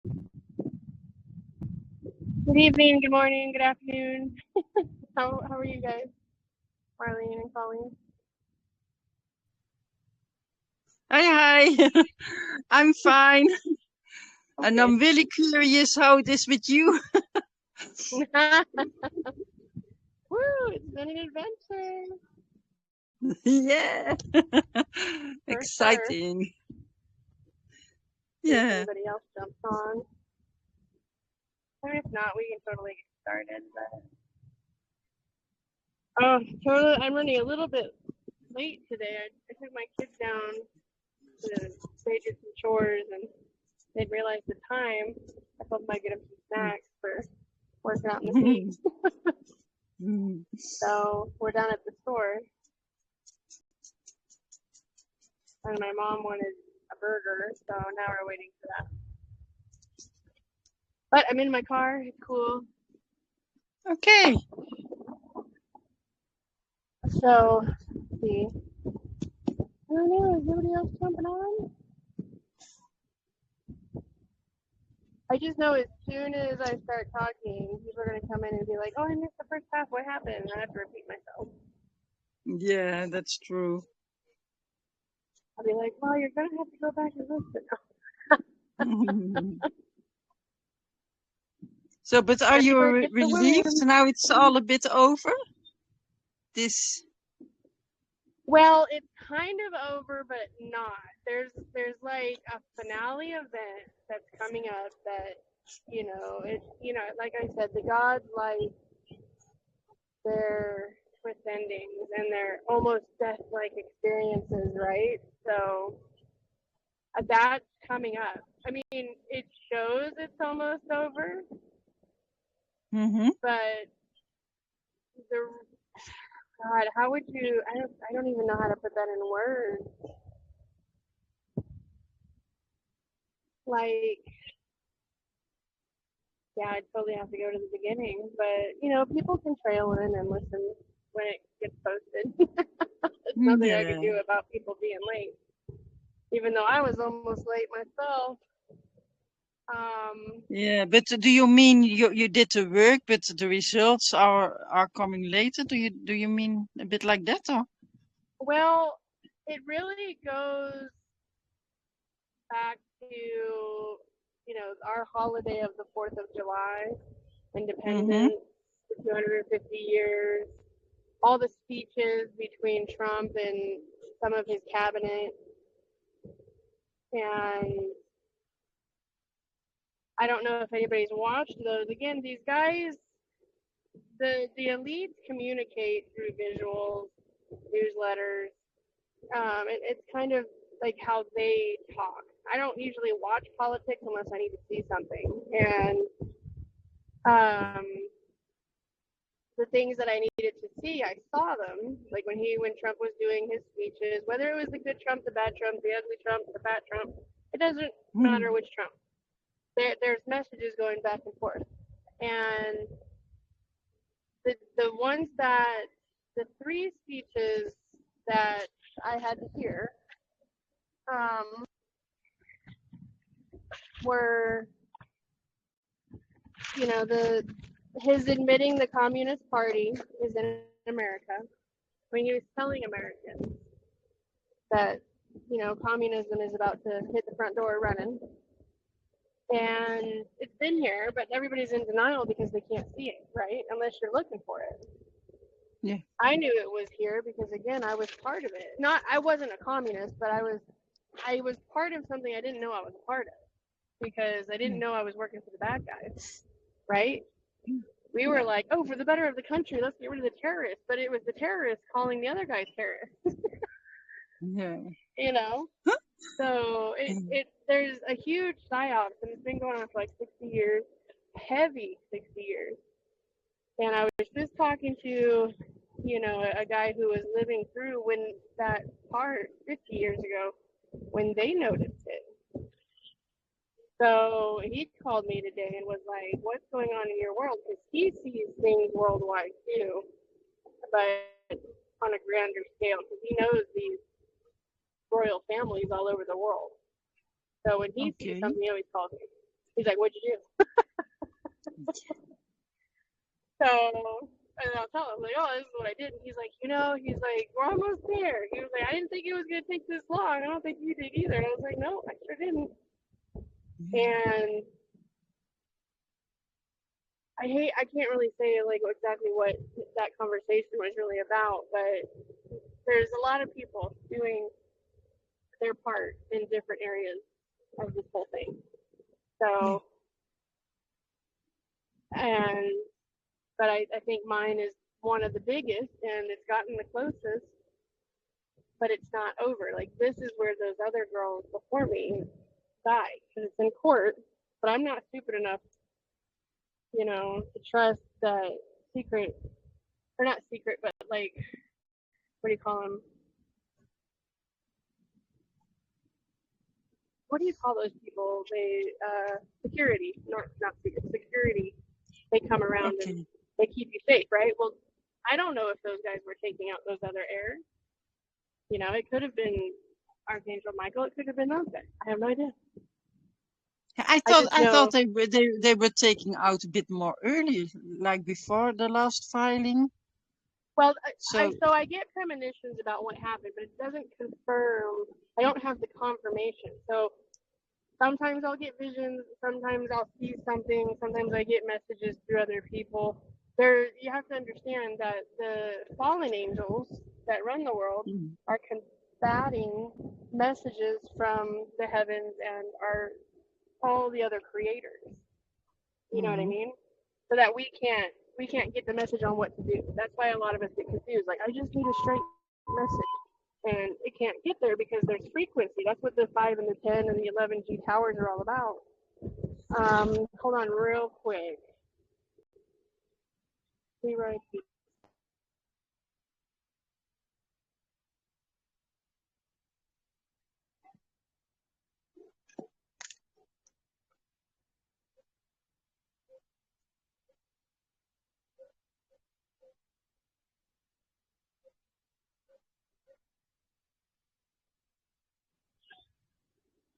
Good evening, good morning, good afternoon. How are you guys, Marlene and Colleen? Hi, hi. I'm fine, and Okay. I'm really curious how it is with you. Woo! It's been an adventure Yeah, for sure. exciting. See if Yeah. anybody else jumps on. And if not, we can totally get started. But totally. I'm running a little bit late today. I took my kids down to they did some chores and they'd realized the time. I told them I'd get them some snacks for working out in the heat. So we're down at the store, and my mom wanted a burger, so now we're waiting for that. But I'm in my car. It's cool. Okay. So, let's see. I don't know. Is anybody else jumping on? I just know as soon as I start talking, people are going to come in and be like, oh, I missed the first half. What happened? And I have to repeat myself. Yeah, that's true. I'll be like, well, you're going to have to go back and listen. So, but are Ready you for it? Get the relieved worm. now it's all a bit over? This. Well, it's kind of over, but not. There's like a finale event that's coming up that like I said, the gods like their twist endings and their almost death-like experiences, right? So that's coming up. I mean, it shows it's almost over, but the God, how would you? I don't even know how to put that in words. Like, yeah, I'd totally have to go to the beginning, but people can trail in and listen when it gets posted. There's nothing I can Yeah. do about people being late, even though I was almost late myself. Yeah, but do you mean you did the work, but the results are coming later? Do you mean a bit like that, or? Well, it really goes back to our holiday of the 4th of July, Mm-hmm. independence, 250 years, all the speeches between Trump and some of his cabinet, and I don't know if anybody's watched those. Again, these guys, the elites communicate through visuals, newsletters. It's kind of like how they talk. I don't usually watch politics unless I need to see something, and um, the things that I needed to see, I saw them. Like when Trump was doing his speeches, whether it was the good Trump, the bad Trump, the ugly Trump, the fat Trump, it doesn't matter which Trump. There's messages going back and forth, and the ones that the three speeches that I had to hear um, were, the his admitting the Communist Party is in America when he was telling Americans that communism is about to hit the front door running, and it's been here, but everybody's in denial because they can't see it, right? Unless you're looking for it. Yeah. I knew it was here because again, I was part of it. Not I wasn't a communist, but I was part of something I didn't know I was a part of because I didn't know I was working for the bad guys, right? We were like, oh, for the better of the country, let's get rid of the terrorists. But it was the terrorists calling the other guys terrorists, Yeah. you know? So there's a huge psyops, and it's been going on for like 60 years, heavy 60 years. And I was just talking to, a guy who was living through when that part 50 years ago, when they noticed it. So he called me today and was like, what's going on in your world? Because he sees things worldwide too, but on a grander scale, because he knows these royal families all over the world. So when he sees Okay. something, he always calls me. He's like, what'd you do? So, and I'll tell him, like, oh, this is what I did. And he's like, he's like, we're almost there. He was like, I didn't think it was going to take this long. I don't think you did either. And I was like, no, I sure didn't. And I can't really say like exactly what that conversation was really about, but there's a lot of people doing their part in different areas of this whole thing. Yeah. So, and but I think mine is one of the biggest, and it's gotten the closest, but it's not over. Like this is where those other girls before me died because it's in court. But I'm not stupid enough, to trust that secret, or not secret, but like, what do you call them? What do you call those people? They security, not secret, security. They come around and Okay. they keep you safe, right? Well, I don't know if those guys were taking out those other heirs. It could have been Archangel Michael. It could have been those guys. I have no idea. I I thought just I thought know. they were taking out a bit more early, like before the last filing. Well, So I get premonitions about what happened, but it doesn't confirm. I don't have the confirmation. So sometimes I'll get visions. Sometimes I'll see something. Sometimes I get messages through other people. You have to understand that the fallen angels that run the world mm, are combating messages from the heavens and all the other creators. You know what I mhm. mean? So that we can't get the message on what to do. That's why a lot of us get confused. Like, I just need a straight message. And it can't get there because there's frequency. That's what the 5 and the 10 and the 11G towers are all about. Hold on real quick. Leroy.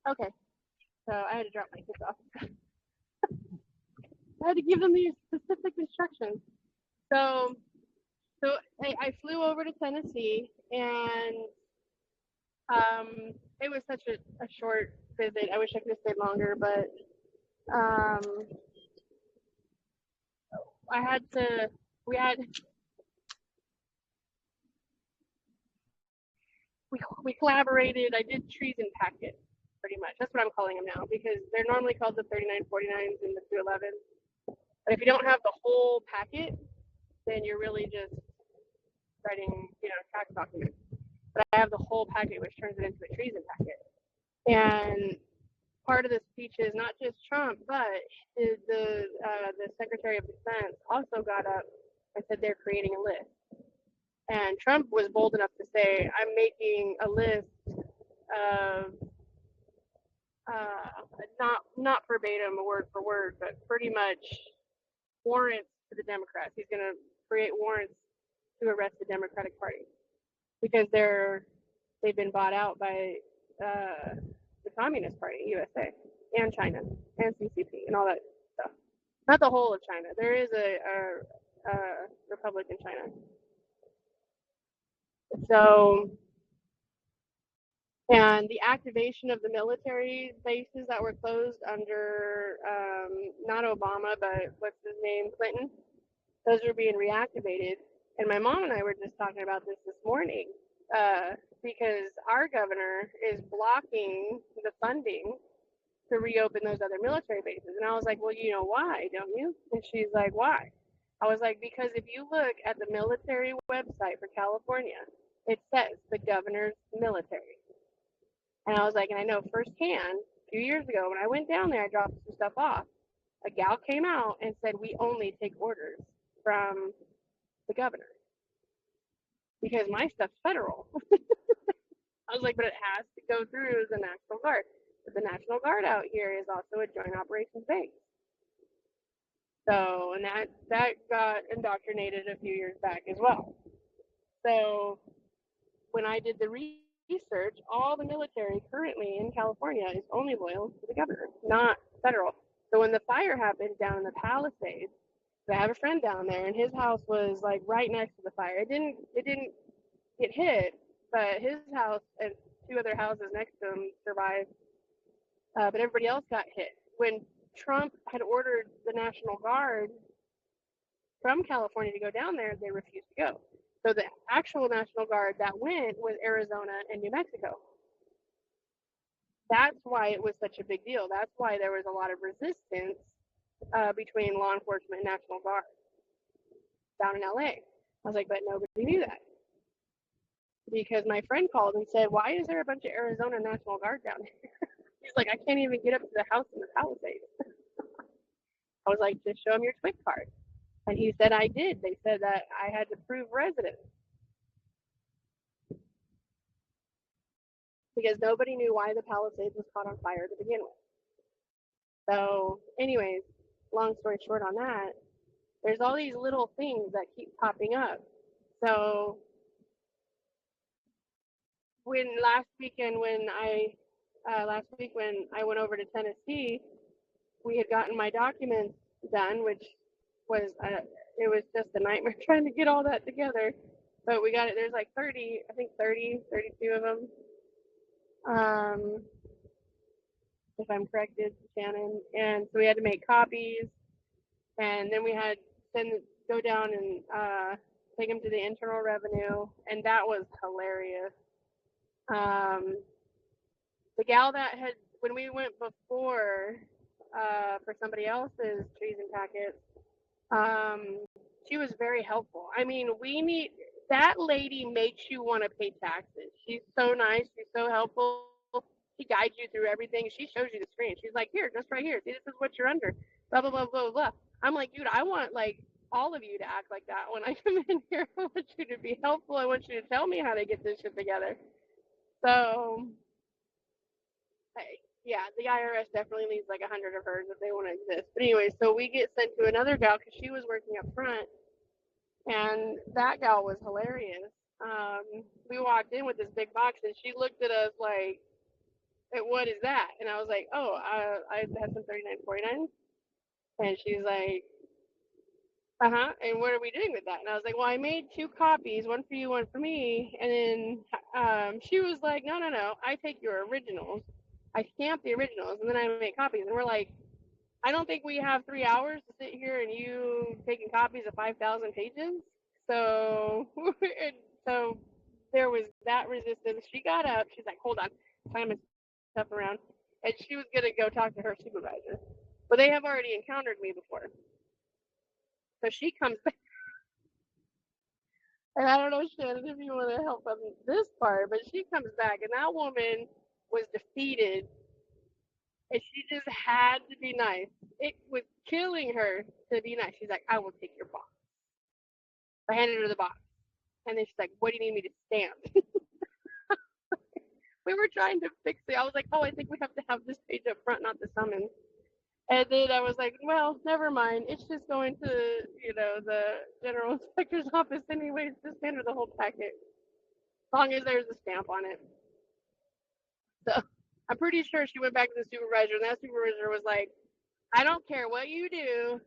Okay, so I had to drop my kids off. I had to give them these specific instructions. So, so I flew over to Tennessee, and it was such a short visit. I wish I could have stayed longer, but um, I had to. We had we collaborated. I did treason packet, pretty much. That's what I'm calling them now because they're normally called the 3949s and the 211s. But if you don't have the whole packet, then you're really just writing, tax documents. But I have the whole packet, which turns it into a treason packet. And part of the speech is not just Trump, but the Secretary of Defense also got up and said they're creating a list. And Trump was bold enough to say, "I'm making a list of not verbatim, word for word, but pretty much warrants to the Democrats. He's going to create warrants to arrest the Democratic Party because they've been bought out by the Communist Party, USA, and China, and CCP, and all that stuff. Not the whole of China. There is a republic in China. So, and the activation of the military bases that were closed under not Obama, but what's his name, Clinton, those are being reactivated. And my mom and I were just talking about this morning because our governor is blocking the funding to reopen those other military bases. And I was like, well, you know why, don't you? And she's like, why? I was like, because if you look at the military website for California, it says the governor's military. And I was like, and I know firsthand, a few years ago when I went down there, I dropped some stuff off. A gal came out and said, we only take orders from the governor because my stuff's federal. I was like, but it has to go through the National Guard. But the National Guard out here is also a joint operations base. So, and that got indoctrinated a few years back as well. So, when I did the research, all the military currently in California is only loyal to the governor, not federal. So when the fire happened down in the Palisades, I have a friend down there, and his house was like right next to the fire. It didn't get hit, but his house and two other houses next to him survived, but everybody else got hit. When Trump had ordered the National Guard from California to go down there, they refused to go. So the actual National Guard that went was Arizona and New Mexico. That's why it was such a big deal. That's why there was a lot of resistance between law enforcement and National Guard down in LA. I was like, but nobody knew that. Because my friend called and said, why is there a bunch of Arizona National Guard down here? He's like, I can't even get up to the house in the Palisades. I was like, just show him your TWIC card. And he said I did. They said that I had to prove residence. Because nobody knew why the Palisades was caught on fire to begin with. So, anyways, long story short on that, there's all these little things that keep popping up. So, last week when I went over to Tennessee, we had gotten my documents done, which was it was just a nightmare trying to get all that together. But we got it. There's like 30, I think 32 of them. If I'm corrected, Shannon. And so we had to make copies, and then we had to go down and take them to the Internal Revenue, and that was hilarious. The gal that had, when we went before for somebody else's trees and packets, she was very helpful. I mean, that lady makes you want to pay taxes. She's so nice. She's so helpful. She guides you through everything. She shows you the screen. She's like, here, just right here. See, this is what you're under. Blah, blah, blah, blah, blah. I'm like, dude, I want like all of you to act like that when I come in here. I want you to be helpful. I want you to tell me how to get this shit together. So, yeah, the IRS definitely needs like 100 of hers if they want to exist. But anyway, so we get sent to another gal because she was working up front, and that gal was hilarious. We walked in with this big box, and she looked at us like, what is that? And I was like, oh, I had some 39.49. And she's like, uh-huh, and what are we doing with that? And I was like, well, I made 2 copies, one for you, one for me. And then she was like, no, I take your originals. I stamp the originals, and then I make copies. And we're like, I don't think we have 3 hours to sit here and you taking copies of 5,000 pages. So, so there was that resistance. She got up. She's like, hold on, time is stuff around. And she was going to go talk to her supervisor. But they have already encountered me before. So she comes back. And I don't know, Shannon, if you want to help on this part, but she comes back, and that woman was defeated, and she just had to be nice. It was killing her to be nice. She's like, I will take your box. I handed her the box. And then she's like, what do you need me to stamp? We were trying to fix it. I was like, oh, I think we have to have this page up front, not the summons. And then I was like, well, never mind. It's just going to, the general inspector's office anyways. Just hand her the whole packet. As long as there's a stamp on it. So I'm pretty sure she went back to the supervisor, and that supervisor was like, I don't care what you do.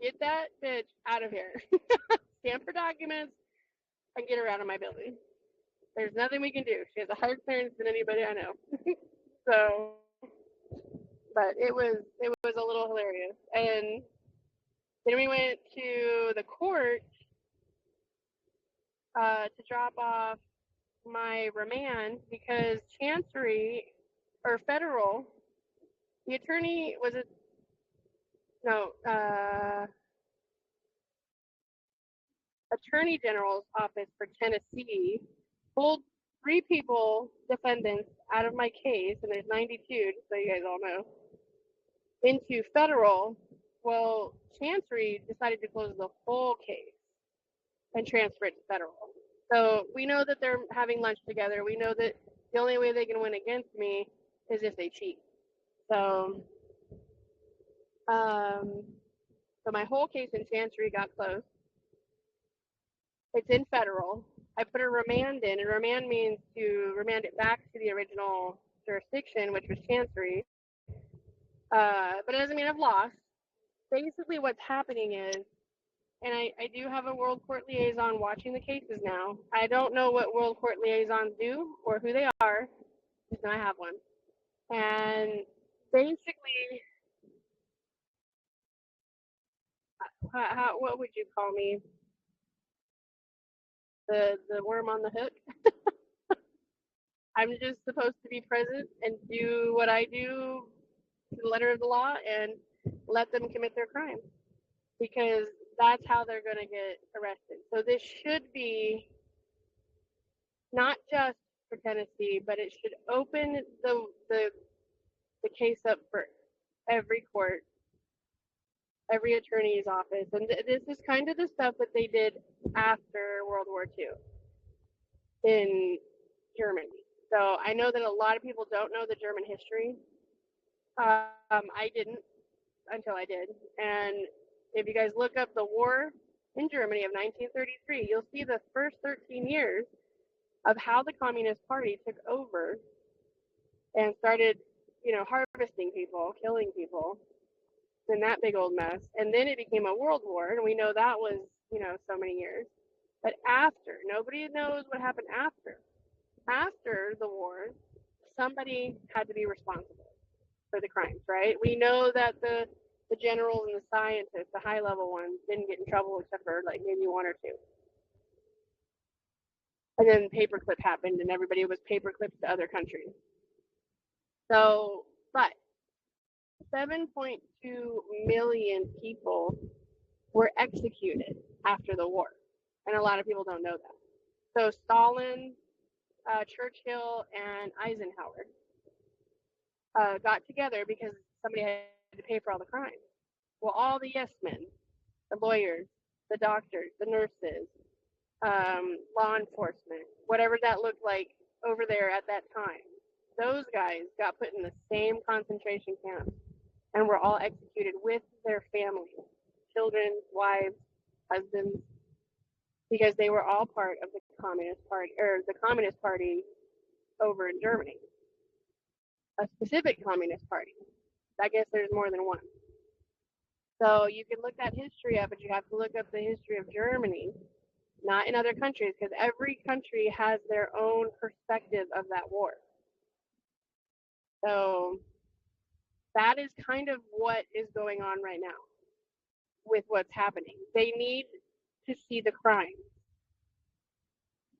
Get that bitch out of here. Stamp her documents and get her out of my building. There's nothing we can do. She has a higher clearance than anybody I know. So, but it was a little hilarious. And then we went to the court to drop off my remand because Chancery or federal, the attorney was it? No, Attorney General's office for Tennessee pulled 3 people, defendants, out of my case, and there's 92, just so you guys all know, into federal. Well, Chancery decided to close the whole case and transfer it to federal. So we know that they're having lunch together. We know that the only way they can win against me is if they cheat. So, so my whole case in Chancery got closed. It's in federal. I put a remand in, and remand means to remand it back to the original jurisdiction, which was Chancery. But it doesn't mean I've lost. Basically, what's happening is, and I do have a World Court liaison watching the cases now. I don't know what World Court liaisons do or who they are, just know I have one. And basically, what would you call me? The worm on the hook. I'm just supposed to be present and do what I do to the letter of the law and let them commit their crime because that's how they're going to get arrested. So this should be not just for Tennessee, but it should open the case up for every court, every attorney's office, and this is kind of the stuff that they did after World War II in Germany. So I know that a lot of people don't know the German history. I didn't until I did, and if you guys look up the war in Germany of 1933, you'll see the first 13 years of how the Communist Party took over and started, harvesting people, killing people in that big old mess. And then it became a world war, and we know that was, so many years. But after, nobody knows what happened after. After the war, somebody had to be responsible for the crimes, right? We know that the generals and the scientists, the high level ones, didn't get in trouble except for like maybe one or two. And then paperclip happened, and everybody was paperclipped to other countries. So, but 7.2 million people were executed after the war, and a lot of people don't know that. So Stalin, Churchill, and Eisenhower got together because somebody had to pay for all the crimes. Well, all the yes men, the lawyers, the doctors, the nurses, law enforcement, whatever that looked like over there at that time, those guys got put in the same concentration camp and were all executed with their families, children, wives, husbands, because they were all part of the Communist Party, or the Communist Party over in Germany, a specific Communist Party. I guess there's more than one. So you can look that history up, but you have to look up the history of Germany, not in other countries, because every country has their own perspective of that war. So that is kind of what is going on right now with what's happening. They need to see the crime.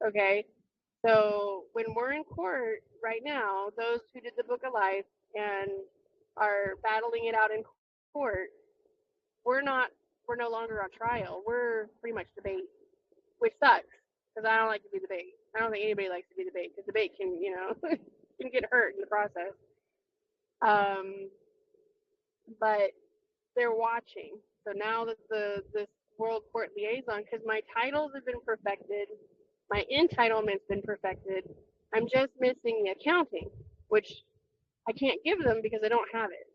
Okay? So when we're in court right now, those who did the Book of Life and are battling it out in court, we're no longer on trial. We're pretty much debate, which sucks because I don't like to be debate. I don't think anybody likes to be debate because debate can, can get hurt in the process. But they're watching. So now that this World Court liaison, because my titles have been perfected, my entitlement's been perfected, I'm just missing the accounting, which I can't give them because I don't have it.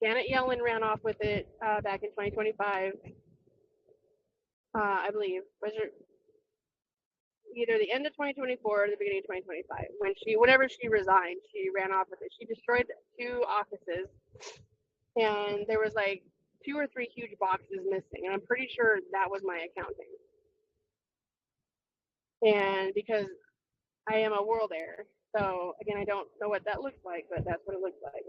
Janet Yellen ran off with it back in 2025, I believe. Was it either the end of 2024 or the beginning of 2025? Whenever she resigned, she ran off with it. She destroyed 2 offices, and there was like 2 or 3 huge boxes missing, and I'm pretty sure that was my accounting. And because I am a world heir, so again, I don't know what that looks like, but that's what it looks like.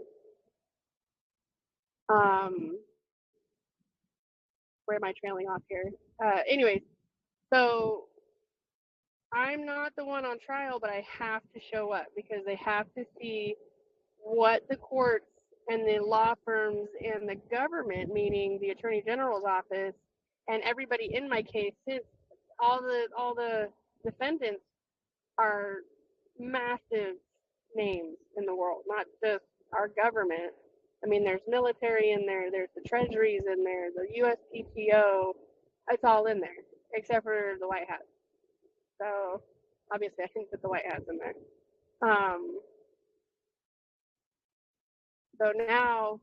Where am I trailing off here? Anyways, so I'm not the one on trial, but I have to show up because they have to see what the courts and the law firms and the government, meaning the Attorney General's office and everybody in my case, since all the defendants are massive names in the world, not just our government. I mean, there's military in there, there's the treasuries in there, the USPTO, it's all in there, except for the White House. So obviously I think that the White House in there. So now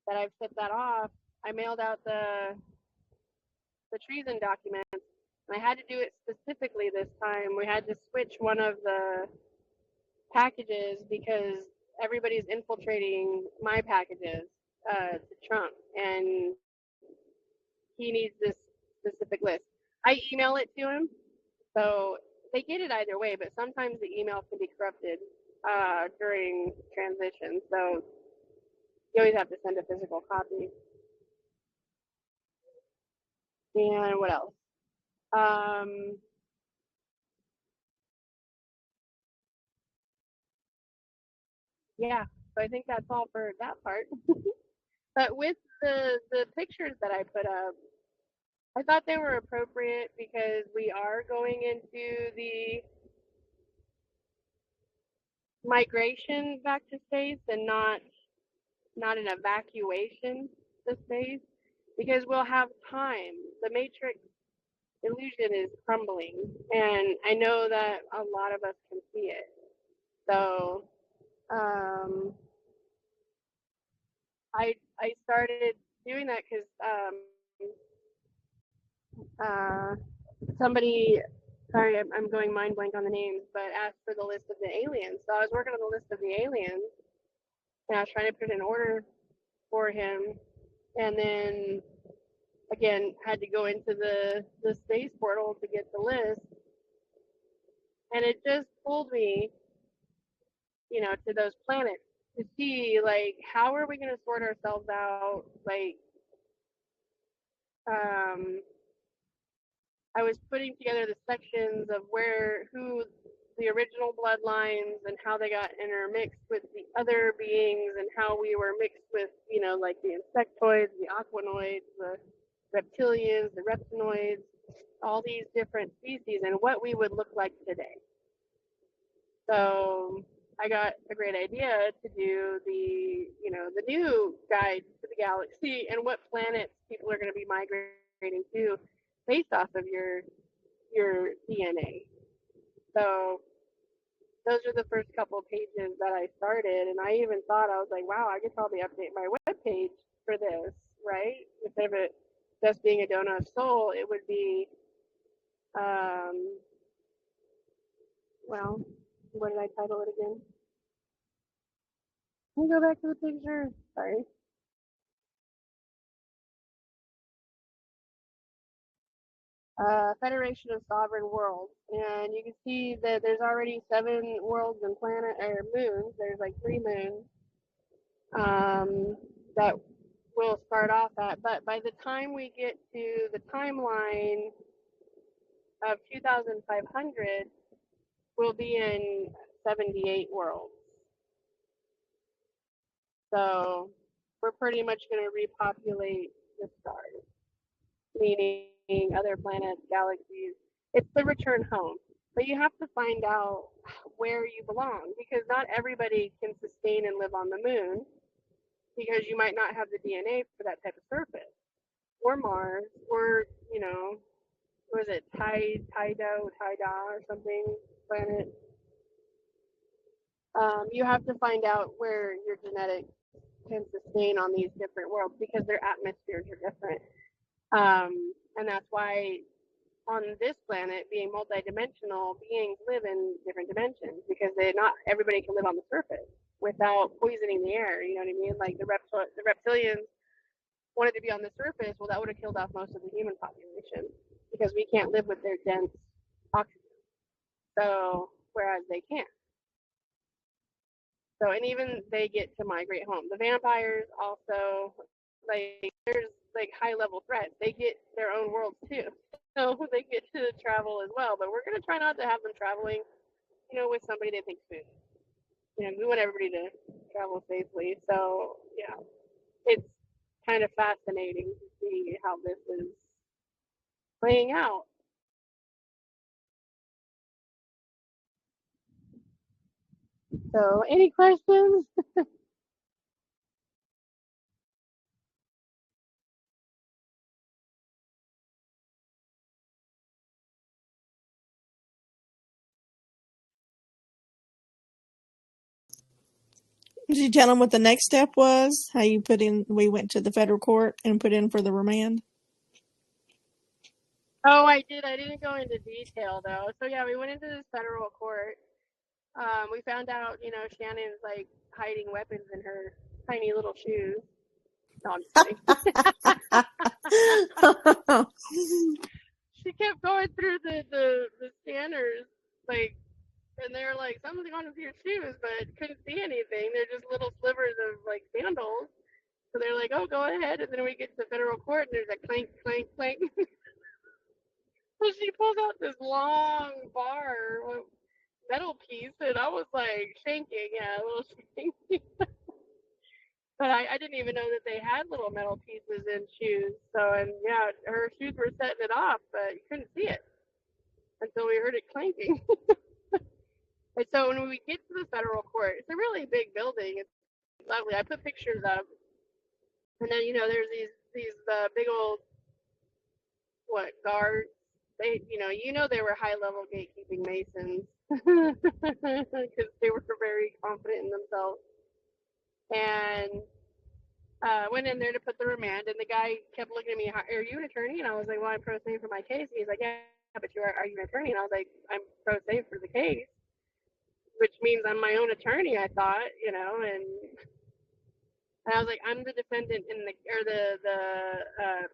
that I've set that off, I mailed out the treason documents, and I had to do it specifically this time. We had to switch one of the packages because everybody's infiltrating my packages. to Trump, and he needs this specific list. I email it to him, so they get it either way, but sometimes the email can be corrupted during transition, so you always have to send a physical copy. And what else? Yeah, so I think that's all for that part. But with the pictures that I put up, I thought they were appropriate because we are going into the migration back to space and not an evacuation to space, because we'll have time. The matrix illusion is crumbling, and I know that a lot of us can see it. So um, I started doing that because uh, somebody, sorry, I'm going mind blank on the names, but asked for the list of the aliens. So I was working on the list of the aliens, and I was trying to put an order for him, and then again had to go into the space portal to get the list, and it just pulled me, to those planets to see like how are we going to sort ourselves out. Like um, I was putting together the sections of who the original bloodlines and how they got intermixed with the other beings and how we were mixed with, like the insectoids, the aquanoids, the reptilians, the reptinoids, all these different species and what we would look like today. So I got a great idea to do the new guide to the galaxy and what planets people are going to be migrating to based off of your DNA. So those are the first couple of pages that I started, and I even thought, I was like, wow, I could probably update my web page for this, right? Instead of it just being a donut of soul, it would be, um, well, what did I title it again? Can you go back to the picture? Sorry. Federation of Sovereign Worlds, and you can see that there's already 7 worlds and planet or moons. There's like 3 moons that we'll start off at. But by the time we get to the timeline of 2,500, we'll be in 78 worlds. So we're pretty much going to repopulate the stars, meaning other planets, galaxies. It's the return home. But you have to find out where you belong because not everybody can sustain and live on the moon because you might not have the DNA for that type of surface. Or Mars, or, was it Taida or something planet? You have to find out where your genetics can sustain on these different worlds because their atmospheres are different. And that's why on this planet, being multidimensional, beings live in different dimensions because not everybody can live on the surface without poisoning the air. You know what I mean? Like the reptilians wanted to be on the surface. Well, that would have killed off most of the human population because we can't live with their dense oxygen. So whereas they can't. So and even they get to migrate home. The vampires also, like there's like high level threats. They get their own worlds too. So they get to travel as well. But we're gonna try not to have them traveling, with somebody they think's food. We want everybody to travel safely. So yeah, it's kind of fascinating to see how this is playing out. So any questions? Did you tell them what the next step was? How you put in? We went to the federal court and put in for the remand. Oh, I did. I didn't go into detail though. So yeah, we went into this federal court. We found out, Shannon's like hiding weapons in her tiny little shoes. No, I'm just kidding. She kept going through the scanners, like, and they're like, something's on with your shoes, but couldn't see anything. They're just little slivers of like sandals. So they're like, oh, go ahead. And then we get to federal court, and there's a clank, clank, clank. So she pulls out this long bar metal piece, and I was like shaking, yeah, a little shaking. But I didn't even know that they had little metal pieces in shoes. So, and yeah, her shoes were setting it off, but you couldn't see it until we heard it clanking. And so when we get to the federal court, it's a really big building. It's lovely. I put pictures up, and then there's these big old guards. They were high level gatekeeping masons because they were very confident in themselves. And went in there to put the remand, and the guy kept looking at me. Are you an attorney? And I was like, well, I'm pro se for my case. And he's like, yeah, but are you an attorney? And I was like, I'm pro se for the case, which means I'm my own attorney. I thought, and I was like, I'm the defendant the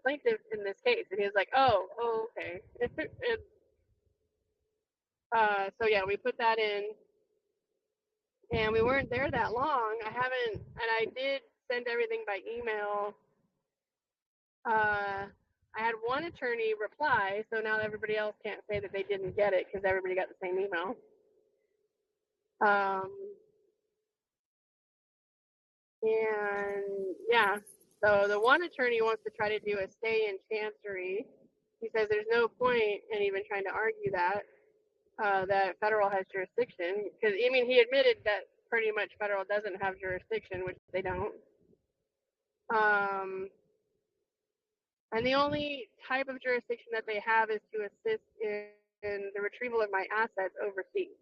plaintiff in this case. And he was like, oh, okay. So yeah, we put that in, and we weren't there that long. I did send everything by email. I had one attorney reply, so now everybody else can't say that they didn't get it because everybody got the same email. And yeah, so the one attorney wants to try to do a stay in chancery. He says there's no point in even trying to argue that federal has jurisdiction, because he admitted that pretty much federal doesn't have jurisdiction, which they don't. And the only type of jurisdiction that they have is to assist in the retrieval of my assets overseas.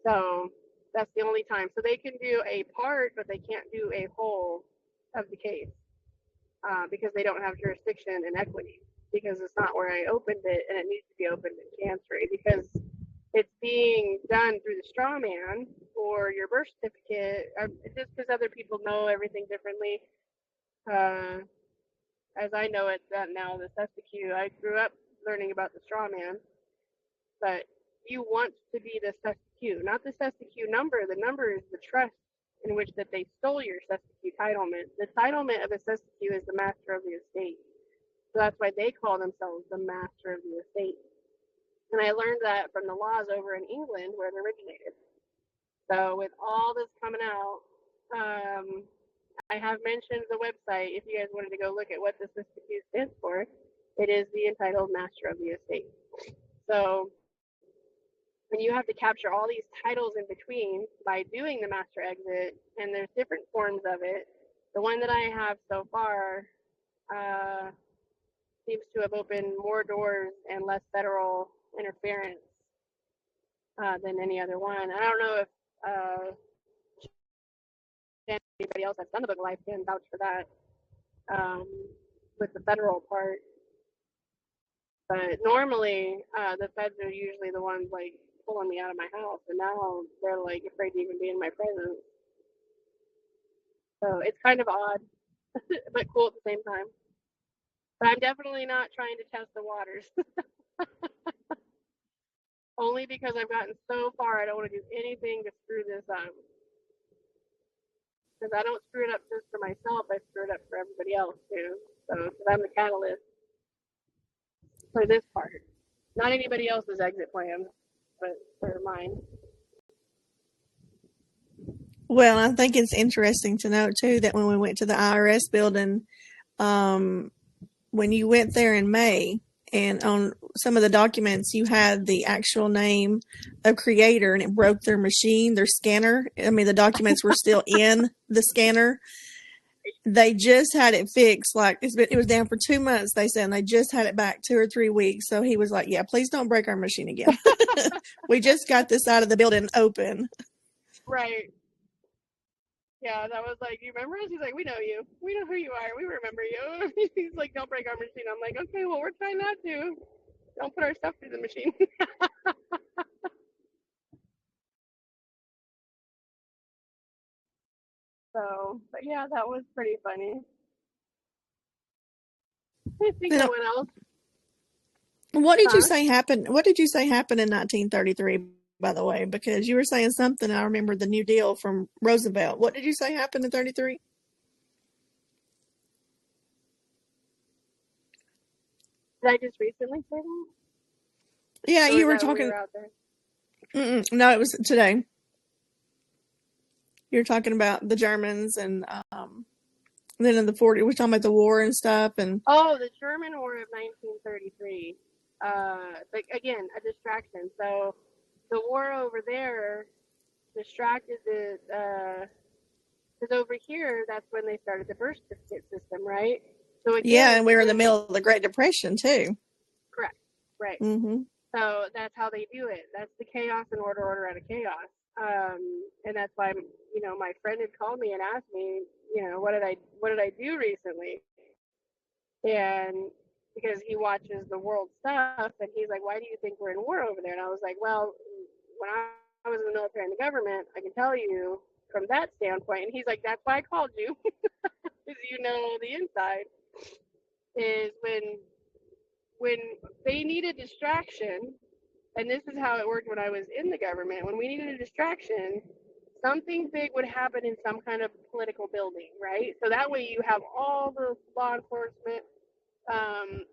So that's the only time. So they can do a part, but they can't do a whole of the case because they don't have jurisdiction in equity, because it's not where I opened it, and it needs to be opened in chancery because it's being done through the straw man or your birth certificate, just because other people know everything differently. As I know it now, the sesquiu, I grew up learning about the straw man, but you want to be the sesquiu, not the sesquiu number. The number is the trust in which that they stole your sesquiu titlement. The titlement of a sesquiu is the master of the estate. So that's why they call themselves the master of the estate. And I learned that from the laws over in England where it originated. So with all this coming out, I have mentioned the website. If you guys wanted to go look at what the sesquiu stands for, it is the entitled master of the estate. So when you have to capture all these titles in between by doing the master exit, and there's different forms of it. The one that I have so far seems to have opened more doors and less federal interference than any other one. I don't know if anybody else that's done the Book of Life can vouch for that with the federal part. But normally, the feds are usually the ones like pulling me out of my house, and now they're like afraid to even be in my presence. So it's kind of odd, but cool at the same time. But I'm definitely not trying to test the waters. Only because I've gotten so far, I don't want to do anything to screw this up. Because I don't screw it up just for myself, I screw it up for everybody else too. So, because I'm the catalyst for this part. Not anybody else's exit plan, but for mine. Well, I think it's interesting to note too that when we went to the IRS building, when you went there in May, and on some of the documents you had the actual name of creator, and it broke their machine, their scanner. I mean, the documents were still in the scanner. They just had it fixed. Like it was down for 2 months, they said, and they just had it back 2 or 3 weeks. So he was like, yeah, please don't break our machine again. We just got this out of the building open. Right. Yeah, that was like, you remember us? He's like, we know you. We know who you are. We remember you. He's like, don't break our machine. I'm like, okay, well, we're trying not to. Don't put our stuff through the machine. So, but yeah, that was pretty funny. I think You of know, what else. what did you Huh? say happened? What did you say happened in 1933, by the way? Because you were saying something. I remember the New Deal from Roosevelt. What did you say happened in 33? Did I just recently say that? Yeah, Or you was were that when we talking. were out there? No, it was today. You were talking about the Germans and then in the 40s, we're talking about the war and stuff. And Oh, the German War of 1933. Like again, a distraction. So the war over there distracted because over here that's when they started the birth certificate system, right? So yeah, again, and we were in the when middle of the Great Depression too. correct, right. Mm-hmm. So that's how they do it. That's the chaos and order out of chaos. And that's why my friend had called me and asked me, what did I do recently? And because he watches the world stuff, and he's like, why do you think we're in war over there? And I was like, well, when I was in the military and the government, I can tell you from that standpoint. And he's like, that's why I called you, because the inside is when they need a distraction. And this is how it worked when I was in the government. When we needed a distraction, something big would happen in some kind of political building, right? So that way you have all the law enforcement, um,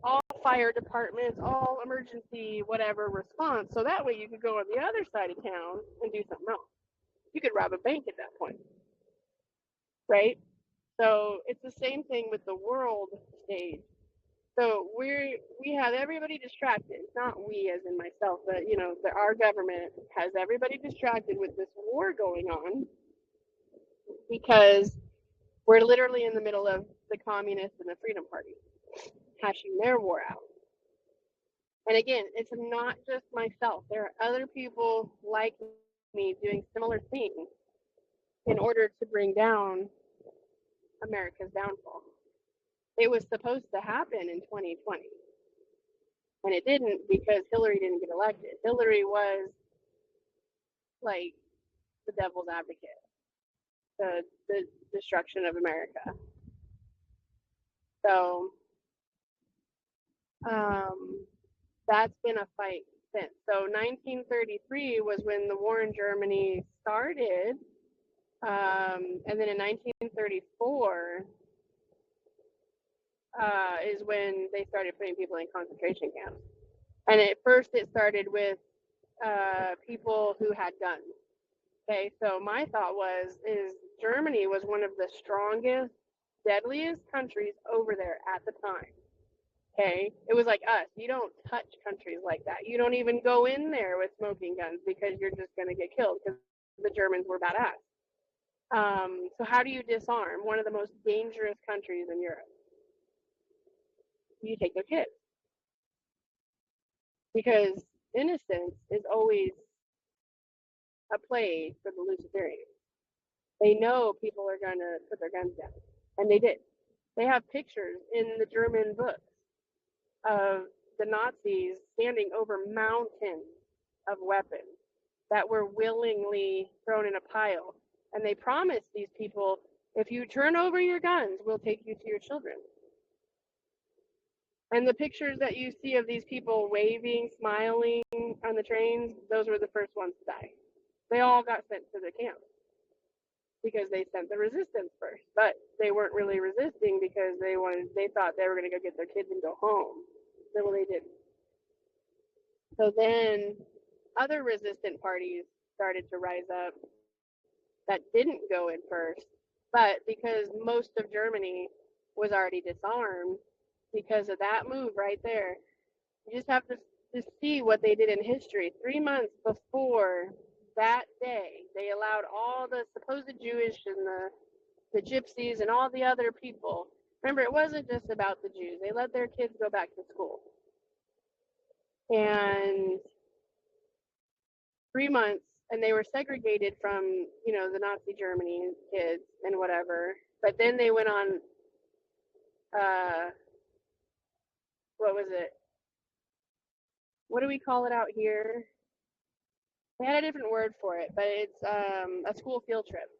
all fire departments, all emergency whatever response. So that way you could go on the other side of town and do something else. You could rob a bank at that point, right? So it's the same thing with the world stage. So we have everybody distracted. Not we, as in myself, but our government has everybody distracted with this war going on because we're literally in the middle of the communists and the Freedom Party hashing their war out. And again, it's not just myself. There are other people like me doing similar things in order to bring down America's downfall. It was supposed to happen in 2020. And it didn't because Hillary didn't get elected. Hillary was like the devil's advocate, the destruction of America. So that's been a fight since. So 1933 was when the war in Germany started, and then in 1934 is when they started putting people in concentration camps. And at first, it started with people who had guns. Okay, so my thought is Germany was one of the strongest, deadliest countries over there at the time. Okay, it was like us. You don't touch countries like that. You don't even go in there with smoking guns because you're just going to get killed because the Germans were badass. So how do you disarm one of the most dangerous countries in Europe? You take their kids because innocence is always a play for the Luciferians. They know people are going to put their guns down, and they did. They have pictures in the German books of the Nazis standing over mountains of weapons that were willingly thrown in a pile. And they promised these people, if you turn over your guns, we'll take you to your children. And the pictures that you see of these people waving, smiling on the trains, those were the first ones to die. They all got sent to the camp because they sent the resistance first, but they weren't really resisting because they thought they were going to go get their kids and go home. So they didn't. So then other resistant parties started to rise up that didn't go in first, but because most of Germany was already disarmed because of that move right there, you just have to see what they did in history. 3 months before that day, they allowed all the supposed Jewish and the gypsies and all the other people. Remember, it wasn't just about the Jews. They let their kids go back to school. And 3 months, and they were segregated from, the Nazi Germany kids and whatever. But then they went on, what was it? What do we call it out here? They had a different word for it, but it's a school field trip.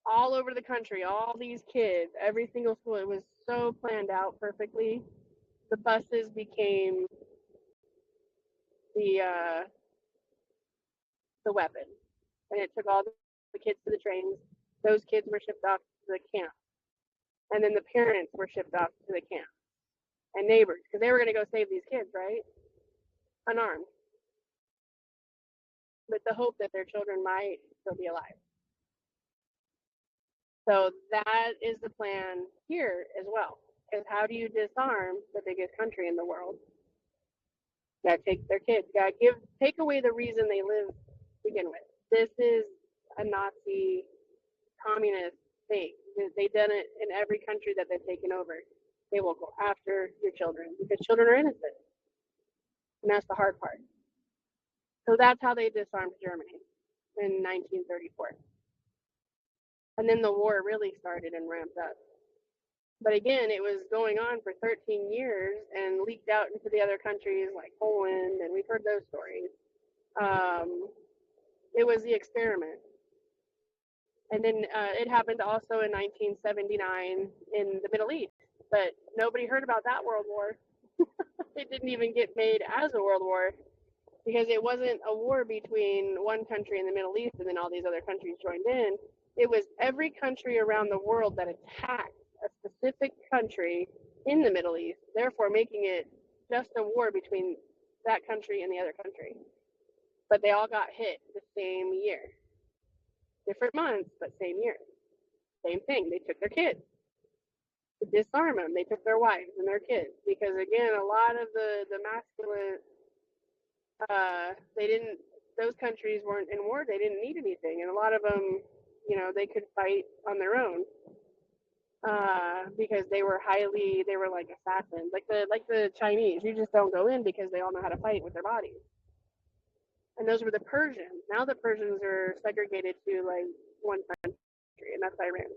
all over the country, all these kids, every single school. It was so planned out perfectly. The buses became the weapon, and it took all the kids to the trains. Those kids were shipped off to the camp, and then the parents were shipped off to the camp, and neighbors, because they were going to go save these kids, right? Unarmed, with the hope that their children might still be alive. So that is the plan here as well. Because how do you disarm the biggest country in the world? You gotta take their kids. You gotta take away the reason they live to begin with. This is a Nazi communist thing. They've done it in every country that they've taken over. They will go after your children because children are innocent. And that's the hard part. So that's how they disarmed Germany in 1934. And then the war really started and ramped up. But again, it was going on for 13 years and leaked out into the other countries like Poland, and we've heard those stories. It was the experiment. And then it happened also in 1979 in the Middle East, but nobody heard about that world war. It didn't even get made as a world war because it wasn't a war between one country in the Middle East and then all these other countries joined in. It was every country around the world that attacked a specific country in the Middle East, therefore making it just a war between that country and the other country. But they all got hit the same year. Different months, but same year. Same thing. They took their kids. To disarm them, they took their wives and their kids. Because again, a lot of the masculine, those countries weren't in war. They didn't need anything. And a lot of them, they could fight on their own. Because they were like assassins, like the Chinese. You just don't go in because they all know how to fight with their bodies. And those were the Persians. Now the Persians are segregated to like one country, and that's Iran.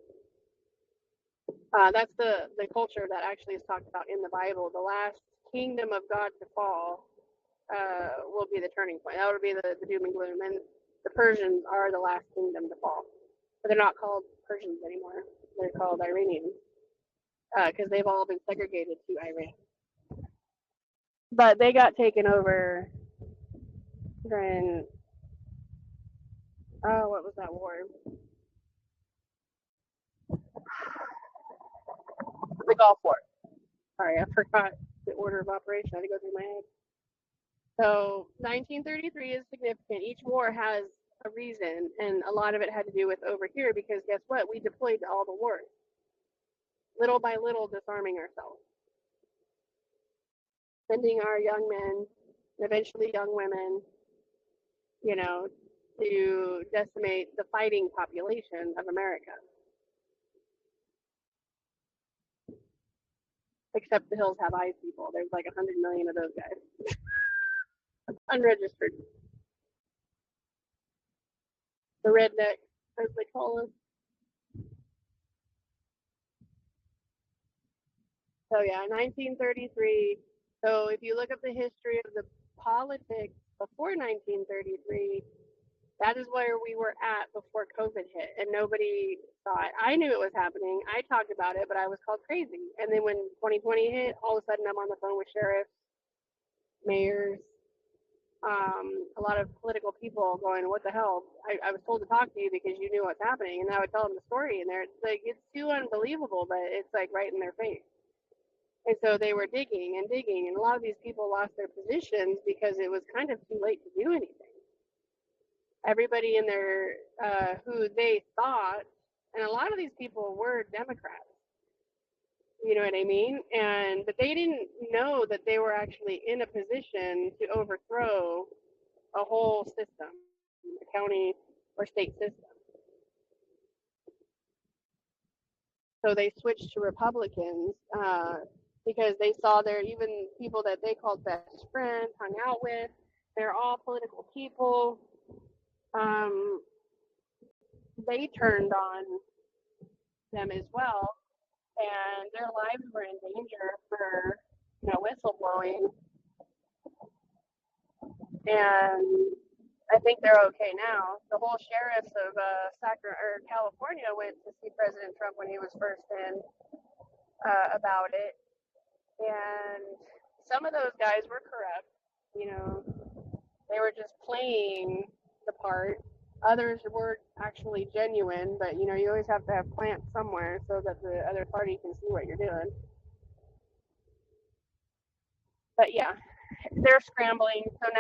That's the culture that actually is talked about in the Bible. The last kingdom of God to fall will be the turning point. That would be the doom and gloom. And the Persians are the last kingdom to fall. But they're not called Persians anymore. They're called Iranians because they've all been segregated to Iran. But they got taken over during, what was that war? The Gulf War. Sorry, I forgot the order of operation. I had to go through my head. So 1933 is significant. Each war has a reason, and a lot of it had to do with over here because guess what? We deployed to all the wars. Little by little disarming ourselves. Sending our young men, and eventually young women, to decimate the fighting population of America. Except the Hills Have Eyes people. There's like 100 million of those guys. Unregistered. The rednecks, as they call us. So yeah, 1933. So if you look up the history of the politics before 1933, that is where we were at before COVID hit, and nobody saw it. I knew it was happening. I talked about it, but I was called crazy. And then when 2020 hit, all of a sudden I'm on the phone with sheriffs, mayors, a lot of political people going, what the hell? I was told to talk to you because you knew what's happening. And I would tell them the story, and it's like, it's too unbelievable, but it's like right in their face. And so they were digging, and a lot of these people lost their positions because it was kind of too late to do anything. Everybody in their, who they thought, and a lot of these people were Democrats, you know what I mean? But they didn't know that they were actually in a position to overthrow a whole system, a county or state system. So they switched to Republicans because they saw even people that they called best friends, hung out with, they're all political people. They turned on them as well, and their lives were in danger for whistleblowing. And I think they're okay now. The whole sheriffs of California went to see President Trump when he was first in about it, and some of those guys were corrupt. You know, they were just playing the part. Others were actually genuine, but you know, you always have to have plants somewhere so that the other party can see what you're doing. But yeah, they're scrambling. So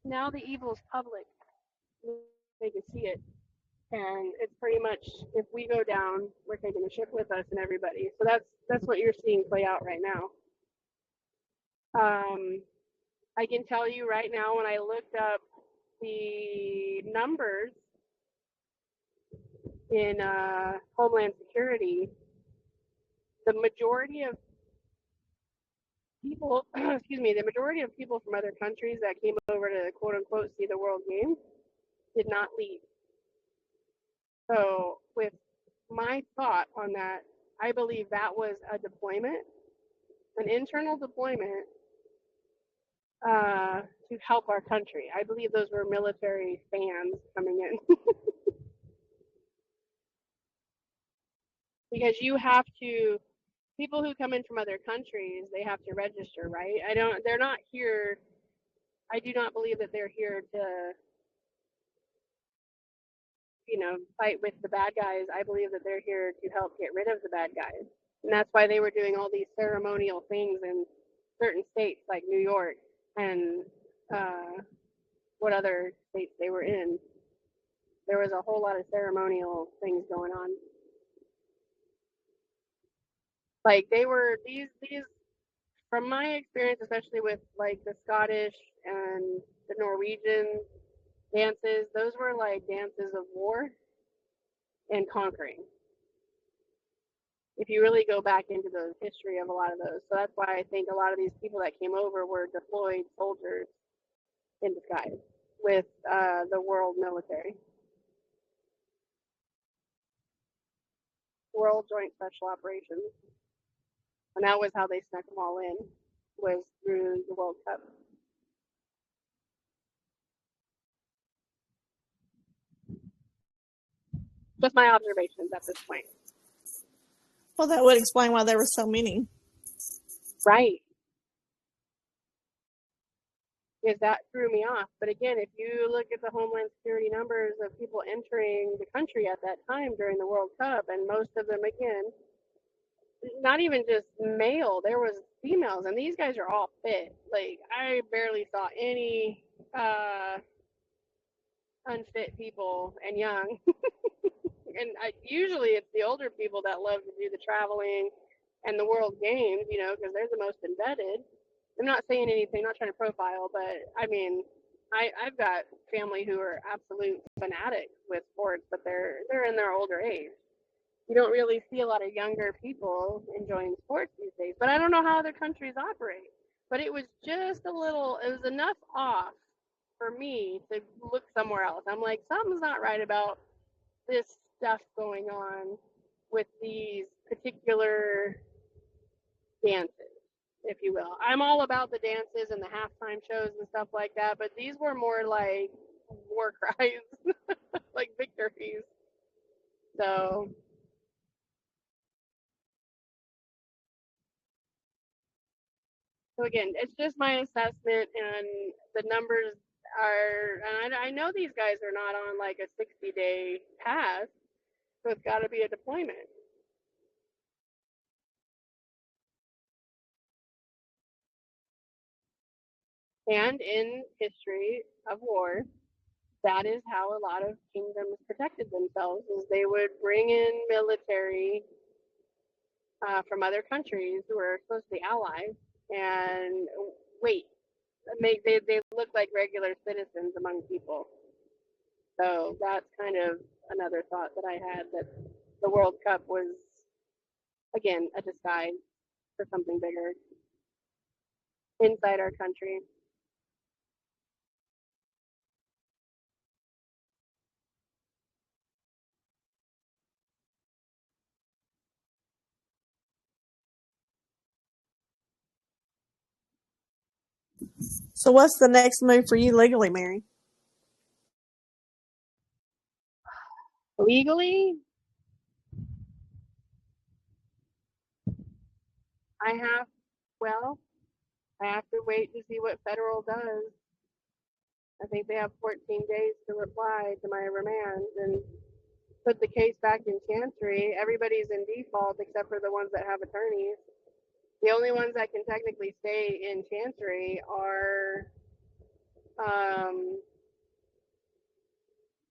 now the evil's public. They can see it. And it's pretty much, if we go down, we're taking the ship with us and everybody. So that's what you're seeing play out right now. I can tell you right now, when I looked up the numbers in Homeland Security, the majority of people, the majority of people from other countries that came over to quote unquote see the World Games did not leave. So with my thought on that, I believe that was a deployment, an internal deployment to help our country. I believe those were military fans coming in. Because you have to, people who come in from other countries, they have to register, right? They're not here, I do not believe that they're here to, you know, fight with the bad guys. I believe that they're here to help get rid of the bad guys. And that's why they were doing all these ceremonial things in certain states like New York and what other states they were in. There was a whole lot of ceremonial things going on. Like they were these from my experience, especially with like the Scottish and the Norwegian dances, those were like dances of war and conquering. If you really go back into the history of a lot of those. So that's why I think a lot of these people that came over were deployed soldiers in disguise with the world military. World Joint Special Operations. And that was how they snuck them all in, was through the World Cup. Just my observations at this point. Well, that would explain why there were so many. Right. Because that threw me off. But again, if you look at the Homeland Security numbers of people entering the country at that time during the World Cup, and most of them, again, not even just male, there was females, and these guys are all fit. Like, I barely saw any unfit people and young. And usually it's the older people that love to do the traveling and the World Games, you know, because they're the most embedded. I'm not saying anything, not trying to profile, but I mean, I've got family who are absolute fanatics with sports, but they're in their older age. You don't really see a lot of younger people enjoying sports these days. But I don't know how other countries operate. But it was just a little, it was enough off for me to look somewhere else. I'm like, something's not right about this stuff going on with these particular dances, if you will. I'm all about the dances and the halftime shows and stuff like that, but these were more like war cries, like victories. So again, it's just my assessment, and the numbers are, and I know these guys are not on like a 60-day pass, so it's got to be a deployment. And in history of war, that is how a lot of kingdoms protected themselves, is they would bring in military from other countries who were supposed to be allies and wait, they look like regular citizens among people. So that's kind of another thought that I had, that the World Cup was, again, a disguise for something bigger inside our country. So, what's the next move for you legally, Mary? Legally, I have, well, I have to wait to see what federal does. I think they have 14 days to reply to my remand and put the case back in chancery. Everybody's in default except for the ones that have attorneys. The only ones that can technically stay in chancery are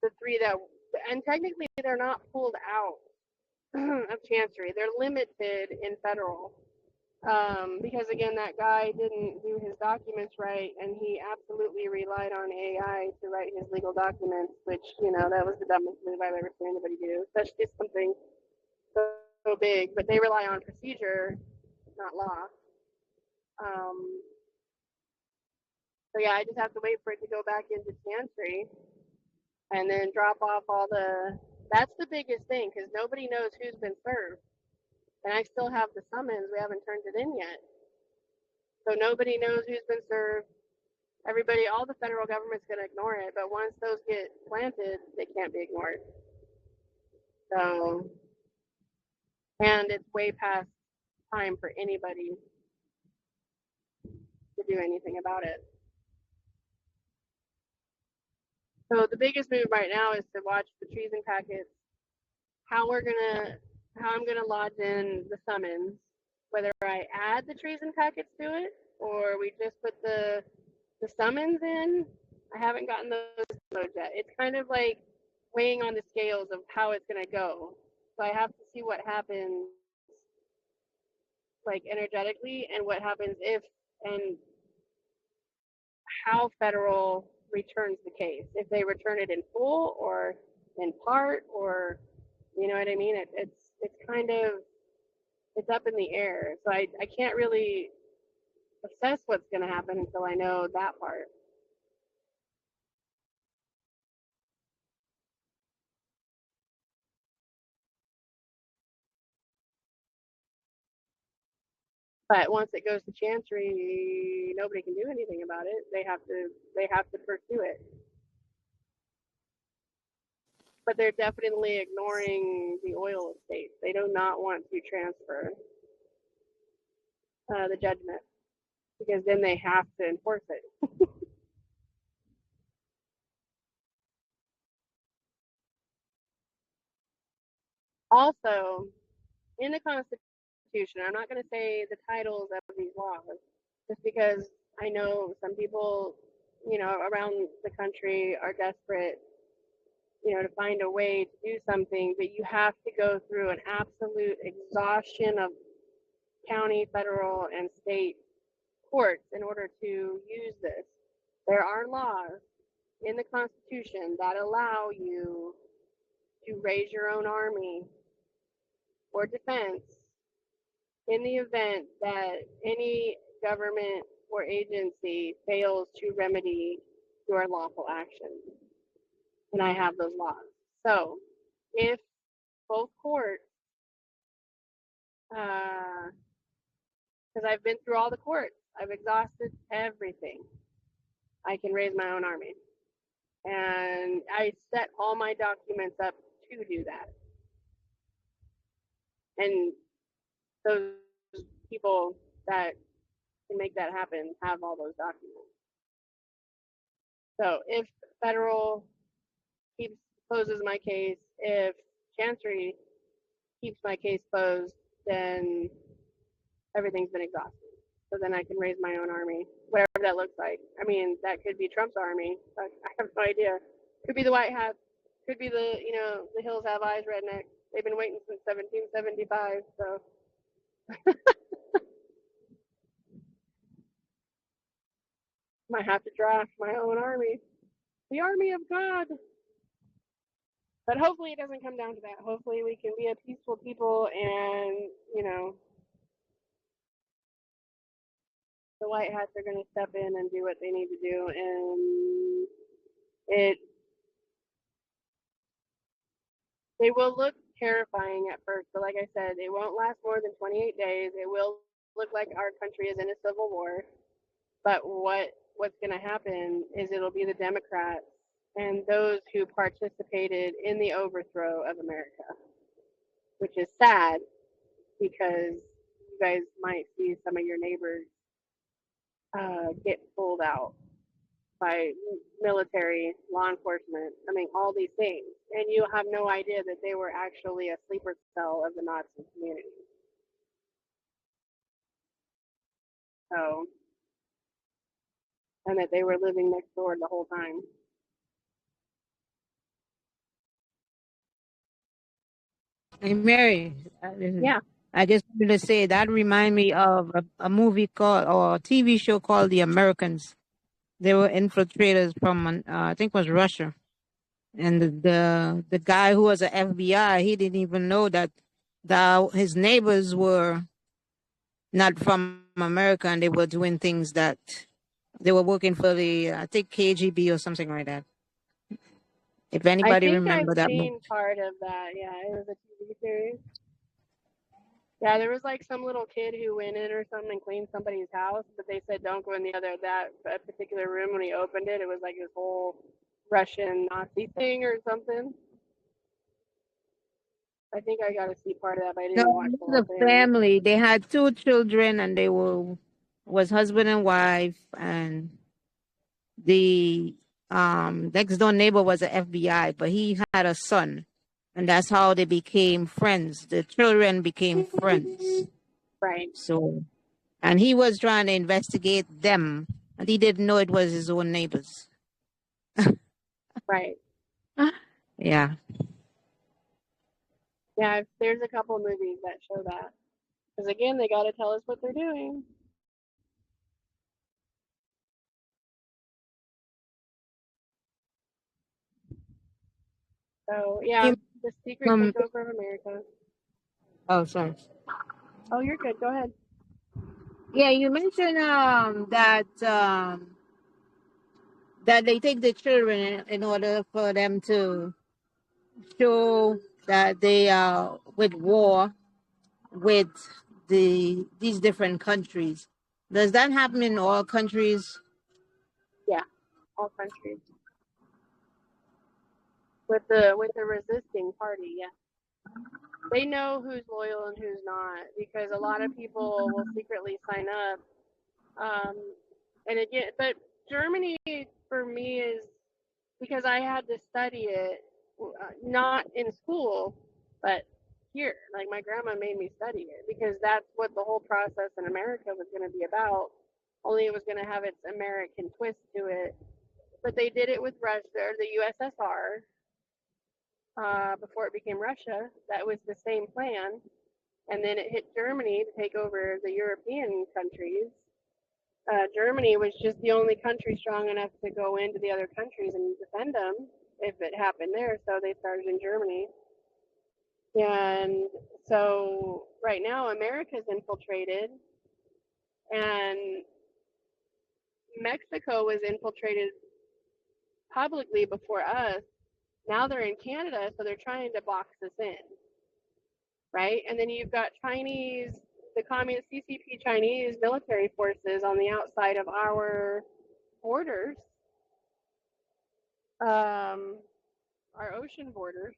the three that, and technically they're not pulled out of chancery. They're limited in federal. Because again, that guy didn't do his documents right, and he absolutely relied on AI to write his legal documents, which, that was the dumbest move I've ever seen anybody do, especially something so big. But they rely on procedure, not law. So yeah, I just have to wait for it to go back into chancery and then drop off all the. That's the biggest thing because nobody knows who's been served, and I still have the summons. We haven't turned it in yet, so nobody knows who's been served. Everybody, all the federal government's going to ignore it, but once those get planted, they can't be ignored. So, and it's way past time for anybody to do anything about it. So the biggest move right now is to watch the treason packets, how I'm gonna lodge in the summons, whether I add the treason packets to it or we just put the summons in. I haven't gotten those loads yet. It's kind of like weighing on the scales of how it's gonna go. So I have to see what happens, like energetically, and what happens if and how federal returns the case. If they return it in full or in part, or you know what I mean. It's kind of it's up in the air. So I can't really assess what's going to happen until I know that part. But once it goes to chancery, nobody can do anything about it. They have to pursue it. But they're definitely ignoring the oil estates. They do not want to transfer the judgment because then they have to enforce it. Also, in the Constitution, I'm not going to say the titles of these laws, just because I know some people, around the country are desperate, to find a way to do something, but you have to go through an absolute exhaustion of county, federal, and state courts in order to use this. There are laws in the Constitution that allow you to raise your own army or defense in the event that any government or agency fails to remedy your lawful actions. And I have those laws. So if both courts, because I've been through all the courts, I've exhausted everything, I can raise my own army. And I set all my documents up to do that. And those people that can make that happen have all those documents. So if federal closes my case, if chancery keeps my case closed, then everything's been exhausted. So then I can raise my own army, whatever that looks like. I mean, that could be Trump's army. I have no idea. Could be the White Hats. Could be the Hills Have Eyes redneck. They've been waiting since 1775. So might have to draft my own army, the army of God. But hopefully it doesn't come down to that. Hopefully we can be a peaceful people, and the White Hats are going to step in and do what they need to do, and they will look terrifying at first, but like I said, it won't last more than 28 days. It will look like our country is in a civil war, but what's going to happen is it'll be the Democrats and those who participated in the overthrow of America, which is sad because you guys might see some of your neighbors get pulled out by military, law enforcement. I mean, all these things. And you have no idea that they were actually a sleeper cell of the Nazi community. So, and that they were living next door the whole time. Hey, Mary, Yeah. I just wanted to say that remind me of a movie called or a TV show called The Americans. They were infiltrators from I think it was Russia, and the guy who was an FBI, he didn't even know that his neighbors were not from America, and they were doing things that they were working for the I think KGB or something like that. If I anybody think I've remember that movie. seen part of that. Yeah, it was a TV series. Yeah, there was like some little kid who went in or something and cleaned somebody's house, but they said don't go in that particular room. When he opened it, it was like this whole Russian Nazi thing or something. I think I got to see part of that, but I No, didn't watch it the was whole a thing. family. They had two children, and they was husband and wife, and the next door neighbor was an FBI, but he had a son, and that's how they became friends. The children became friends. Right. So, and he was trying to investigate them, and he didn't know it was his own neighbors. Right. Yeah. Yeah, there's a couple movies that show that. Because again, they got to tell us what they're doing. So yeah, the secret Um, takeover of America. oh, sorry. Oh, you're good. Go ahead. Yeah, you mentioned that they take the children in order for them to show that they are with war with these different countries. Does that happen in all countries? Yeah, all countries with the resisting party. Yeah, they know who's loyal and who's not because a lot of people will secretly sign up. Um, and again, but Germany for me is because I had to study it, not in school, but here. Like my grandma made me study it because that's what the whole process in America was going to be about. Only it was going to have its American twist to it. But they did it with Russia, or the USSR, before it became Russia. That was the same plan. And then it hit Germany to take over the European countries. Germany was just the only country strong enough to go into the other countries and defend them if it happened there. So they started in Germany. And so right now, America's infiltrated, and Mexico was infiltrated publicly before us. Now they're in Canada, so they're trying to box us in, right? And then you've got the communist CCP Chinese military forces on the outside of our borders, our ocean borders.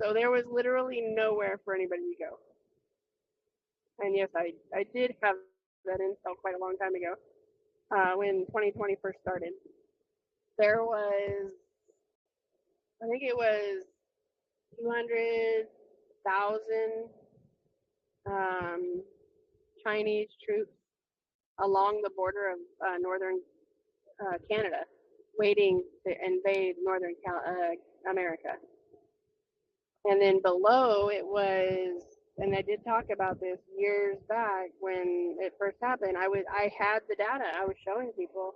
So there was literally nowhere for anybody to go. And yes, I did have that intel quite a long time ago, when 2020 first started. There was, I think it was 200,000 Chinese troops along the border of northern Canada, waiting to invade northern America. And then below it was, and I did talk about this years back when it first happened. I had the data. I was showing people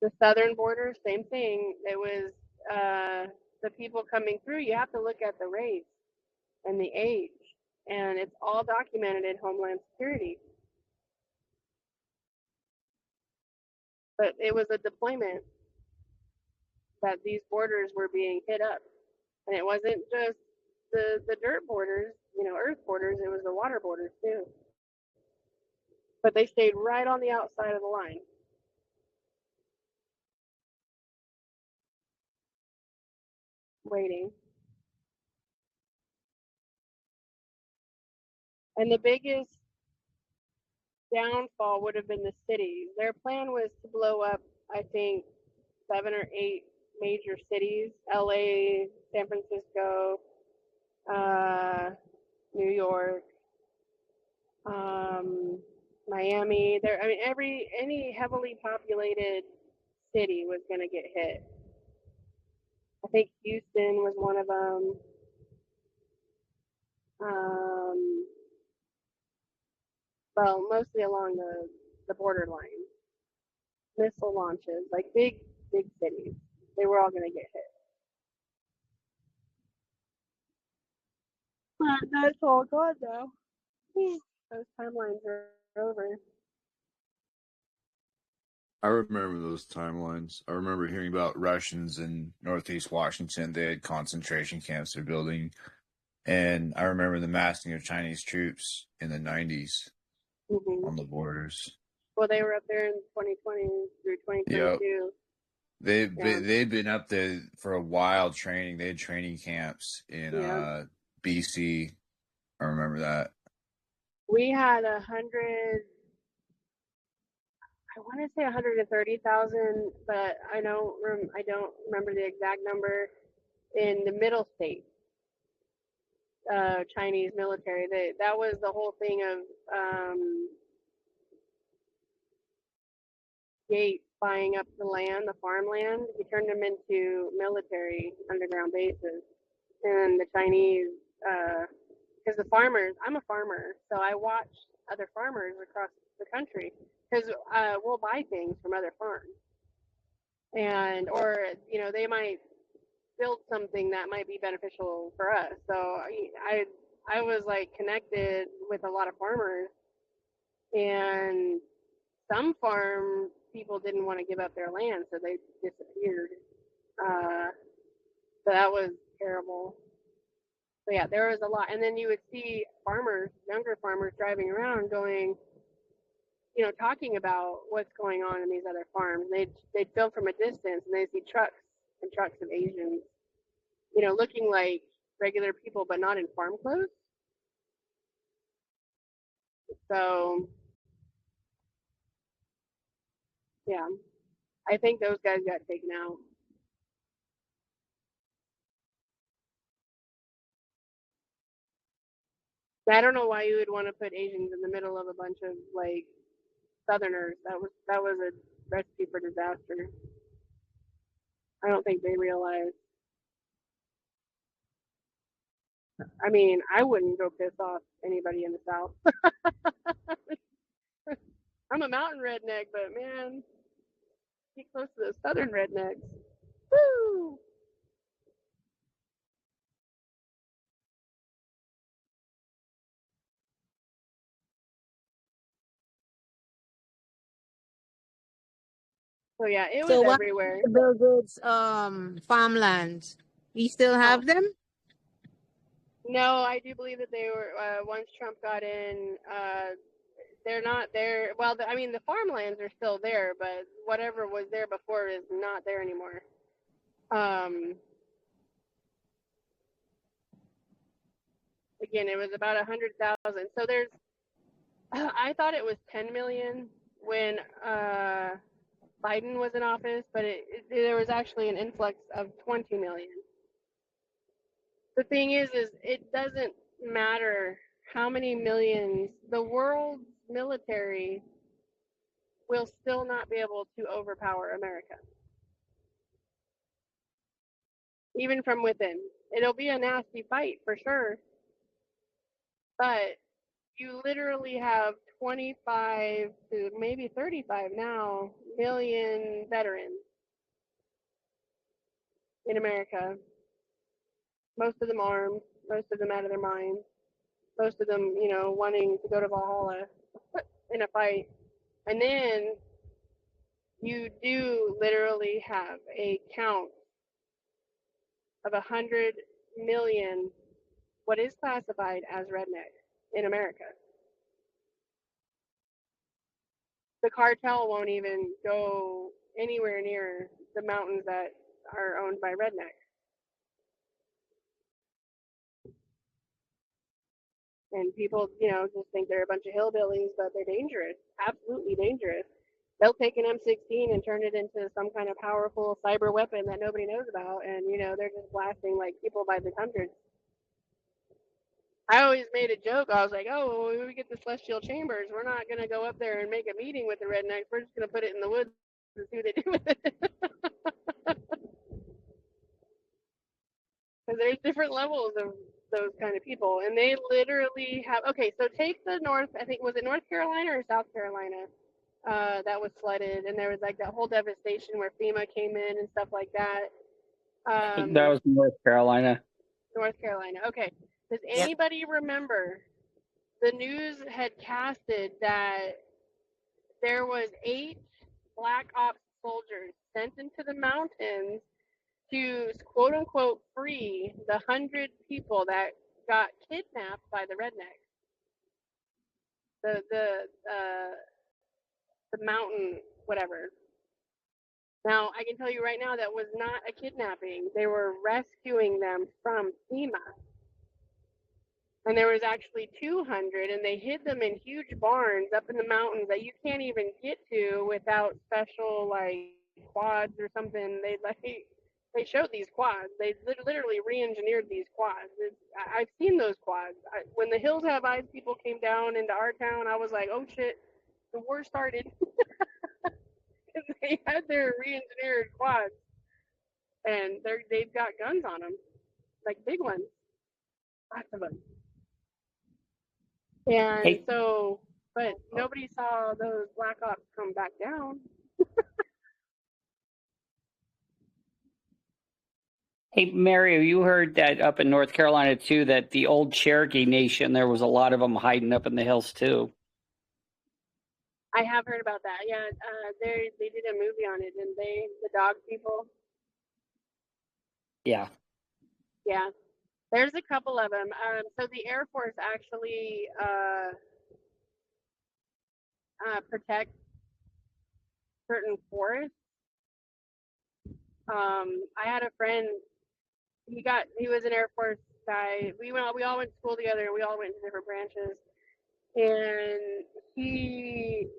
the southern border, same thing. It was the people coming through. You have to look at the race and the age, and it's all documented in Homeland Security. But it was a deployment that these borders were being hit up, and it wasn't just the dirt borders, earth borders. It was the water borders too. But they stayed right on the outside of the line. waiting. And the biggest downfall would have been the cities. Their plan was to blow up, I think, 7 or 8 major cities: LA, San Francisco, New York, Miami. There, I mean, any heavily populated city was going to get hit. I think Houston was one of them. Well, mostly along the borderline. Missile launches, like big cities. They were all going to get hit. But that's all gone now. Those timelines are over. I remember those timelines. I remember hearing about Russians in Northeast Washington. They had concentration camps they're building. And I remember the massing of Chinese troops in the 90s on the borders. Well, they were up there in 2020 through 2022. Yep. They've been up there for a while training. They had training camps in BC. I remember that. We had 100. I want to say 130,000, but I don't remember the exact number in the middle states. Chinese military. That was the whole thing of Gates buying up the land, the farmland. He turned them into military underground bases, and the Chinese, because the farmers. I'm a farmer, so I watch other farmers across the country because we'll buy things from other farms, or they might build something that might be beneficial for us. So I was like connected with a lot of farmers, and some farm people didn't want to give up their land, so they disappeared. So that was terrible. So yeah, there was a lot, and then you would see farmers, younger farmers, driving around, going, talking about what's going on in these other farms. They'd film from a distance, and they'd see trucks and trucks of Asians, looking like regular people, but not in farm clothes. So, yeah, I think those guys got taken out. I don't know why you would want to put Asians in the middle of a bunch of like Southerners. That was a recipe for disaster. I don't think they realized. I mean, I wouldn't go piss off anybody in the South. I'm a mountain redneck, but man, get close to the Southern rednecks. Woo! So yeah, it was So what everywhere. happened to Bill Gates' farmlands? You still have them? No, I do believe that they were once Trump got in. They're not there. Well, I mean, the farmlands are still there, but whatever was there before is not there anymore. Again, it was about 100,000. So there's, I thought it was 10 million when Biden was in office, but there was actually an influx of 20 million. The thing is it doesn't matter how many millions. The world's military will still not be able to overpower America, even from within. It'll be a nasty fight for sure, but you literally have 25 to maybe 35 now million veterans in America. Most of them armed, most of them out of their minds, most of them, wanting to go to Valhalla in a fight. And then you do literally have a count of 100 million what is classified as redneck in America. The cartel won't even go anywhere near the mountains that are owned by rednecks. And people, just think they're a bunch of hillbillies, but they're dangerous, absolutely dangerous. They'll take an M16 and turn it into some kind of powerful cyber weapon that nobody knows about, and they're just blasting like people by the hundreds. I always made a joke. I was like, "Oh, when we get the celestial chambers, we're not gonna go up there and make a meeting with the rednecks. We're just gonna put it in the woods and see what they do with it." Because there's different levels of those kind of people, and they literally have. Okay, so take the North. I think was it North Carolina or South Carolina that was flooded, and there was like that whole devastation where FEMA came in and stuff like that. That was North Carolina. North Carolina. Okay. Does Yep. anybody remember the news had casted that there was 8 Black Ops soldiers sent into the mountains to quote unquote free the 100 people that got kidnapped by the rednecks. The mountain whatever. Now I can tell you right now that was not a kidnapping. They were rescuing them from FEMA. And there was actually 200, and they hid them in huge barns up in the mountains that you can't even get to without special like quads or something. They showed these quads. They literally re-engineered these quads. I've seen those quads. When the Hills Have Eyes people came down into our town, I was like, oh shit, the war started. Because they had their re-engineered quads, and they've got guns on them, like big ones, lots of them. And Hey. so, but nobody saw those Black Ops come back down. Hey, Mario, you heard that up in North Carolina too, that the old Cherokee Nation, there was a lot of them hiding up in the hills too. I have heard about that. Yeah, they did a movie on it, didn't they? The dog people. Yeah. Yeah, there's a couple of them. So the Air Force actually protects certain forests. I had a friend. He was an Air Force guy. We all went to school together. We all went to different branches. And he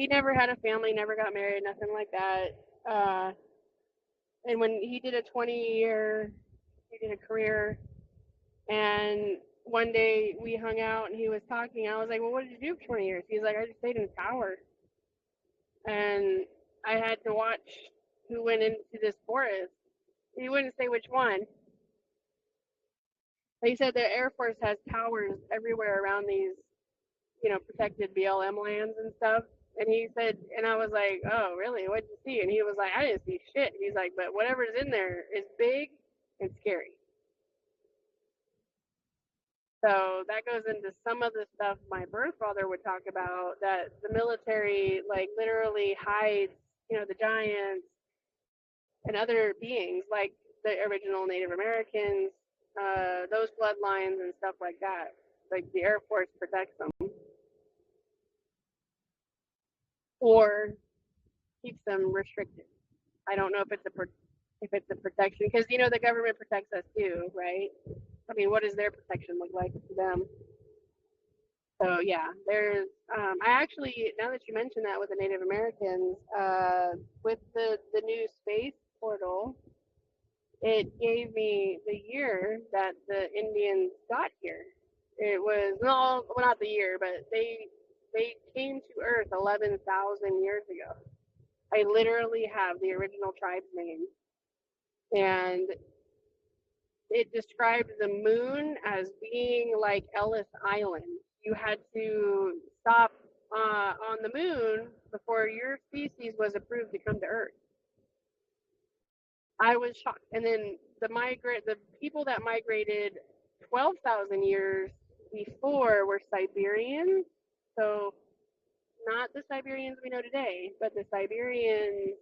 never had a family, never got married, nothing like that. And when he did a 20-year, he did a career, and one day we hung out and he was talking. I was like, well, what did you do for 20 years? He's like, I just stayed in the tower. And I had to watch who went into this forest. He wouldn't say which one. But he said the Air Force has towers everywhere around these, protected BLM lands and stuff. And he said, and I was like, oh, really? What'd you see? And he was like, I didn't see shit. He's like, but whatever's in there is big and scary. So that goes into some of the stuff my birth father would talk about, that the military, like, literally hides, the giants and other beings, like the original Native Americans, those bloodlines and stuff like that. Like, the Air Force protects them. Or keeps them restricted. I don't know if it's a protection, because the government protects us too, right? I mean, what does their protection look like to them? So yeah, there's. I actually, now that you mention that with the Native Americans, with the new space portal, it gave me the year that the Indians got here. It was well, not the year, but they came to Earth 11,000 years ago. I literally have the original tribe's name, and it described the moon as being like Ellis Island. You had to stop on the moon before your species was approved to come to Earth. I was shocked. And then the people that migrated 12,000 years before were Siberians. So not the Siberians we know today, but the Siberians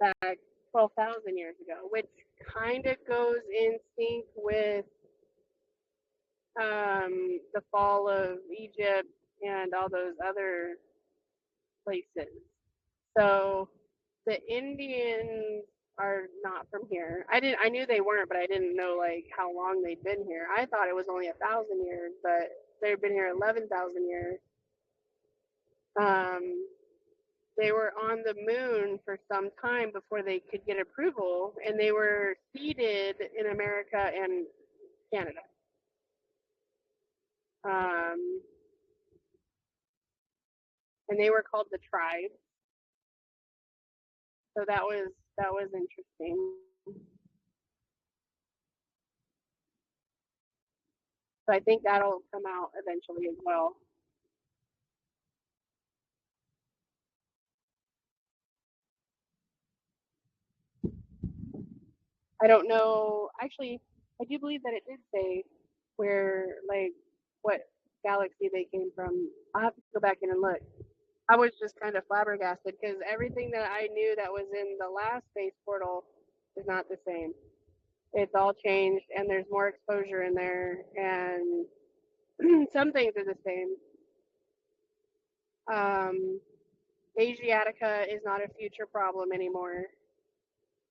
back 12,000 years ago, which kind of goes in sync with the fall of Egypt and all those other places. So the Indians are not from here. I knew they weren't, but I didn't know like how long they'd been here. I thought it was only 1,000 years, but they've been here 11,000 years. They were on the moon for some time before they could get approval, and they were seeded in America and Canada. And they were called the Tribe. So that was interesting. So I think that'll come out eventually as well. I don't know. Actually, I do believe that it did say where, like, what galaxy they came from. I'll have to go back in and look. I was just kind of flabbergasted because everything that I knew that was in the last space portal is not the same. It's all changed, and there's more exposure in there, and some things are the same. Asiatica is not a future problem anymore,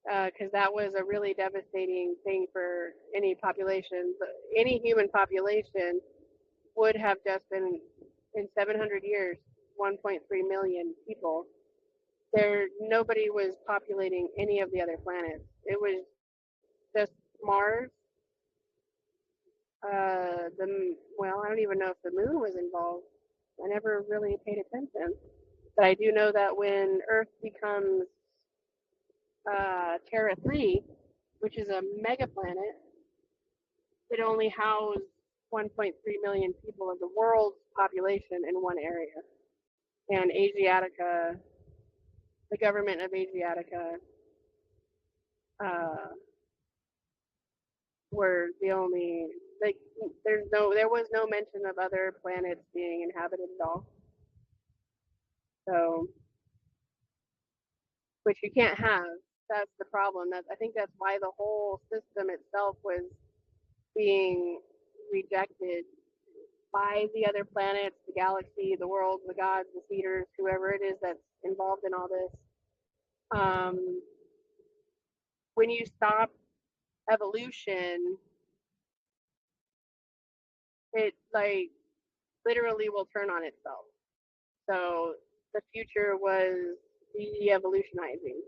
because that was a really devastating thing for any population. Any human population would have just been, in 700 years, 1.3 million people. Nobody was populating any of the other planets. It was just Mars. Well, I don't even know if the moon was involved. I never really paid attention, but I do know that when Earth becomes Terra 3, which is a mega planet, it only housed 1.3 million people of the world's population in one area. And Asiatica, the government of Asiatica, were the only, like, there was no mention of other planets being inhabited at all. So, which you can't have. That's the problem. I think that's why the whole system itself was being rejected by the other planets, the galaxy, the world, the gods, the seeders, whoever it is that's involved in all this. When you stop evolution, it like literally will turn on itself. So the future was de-evolutionizing.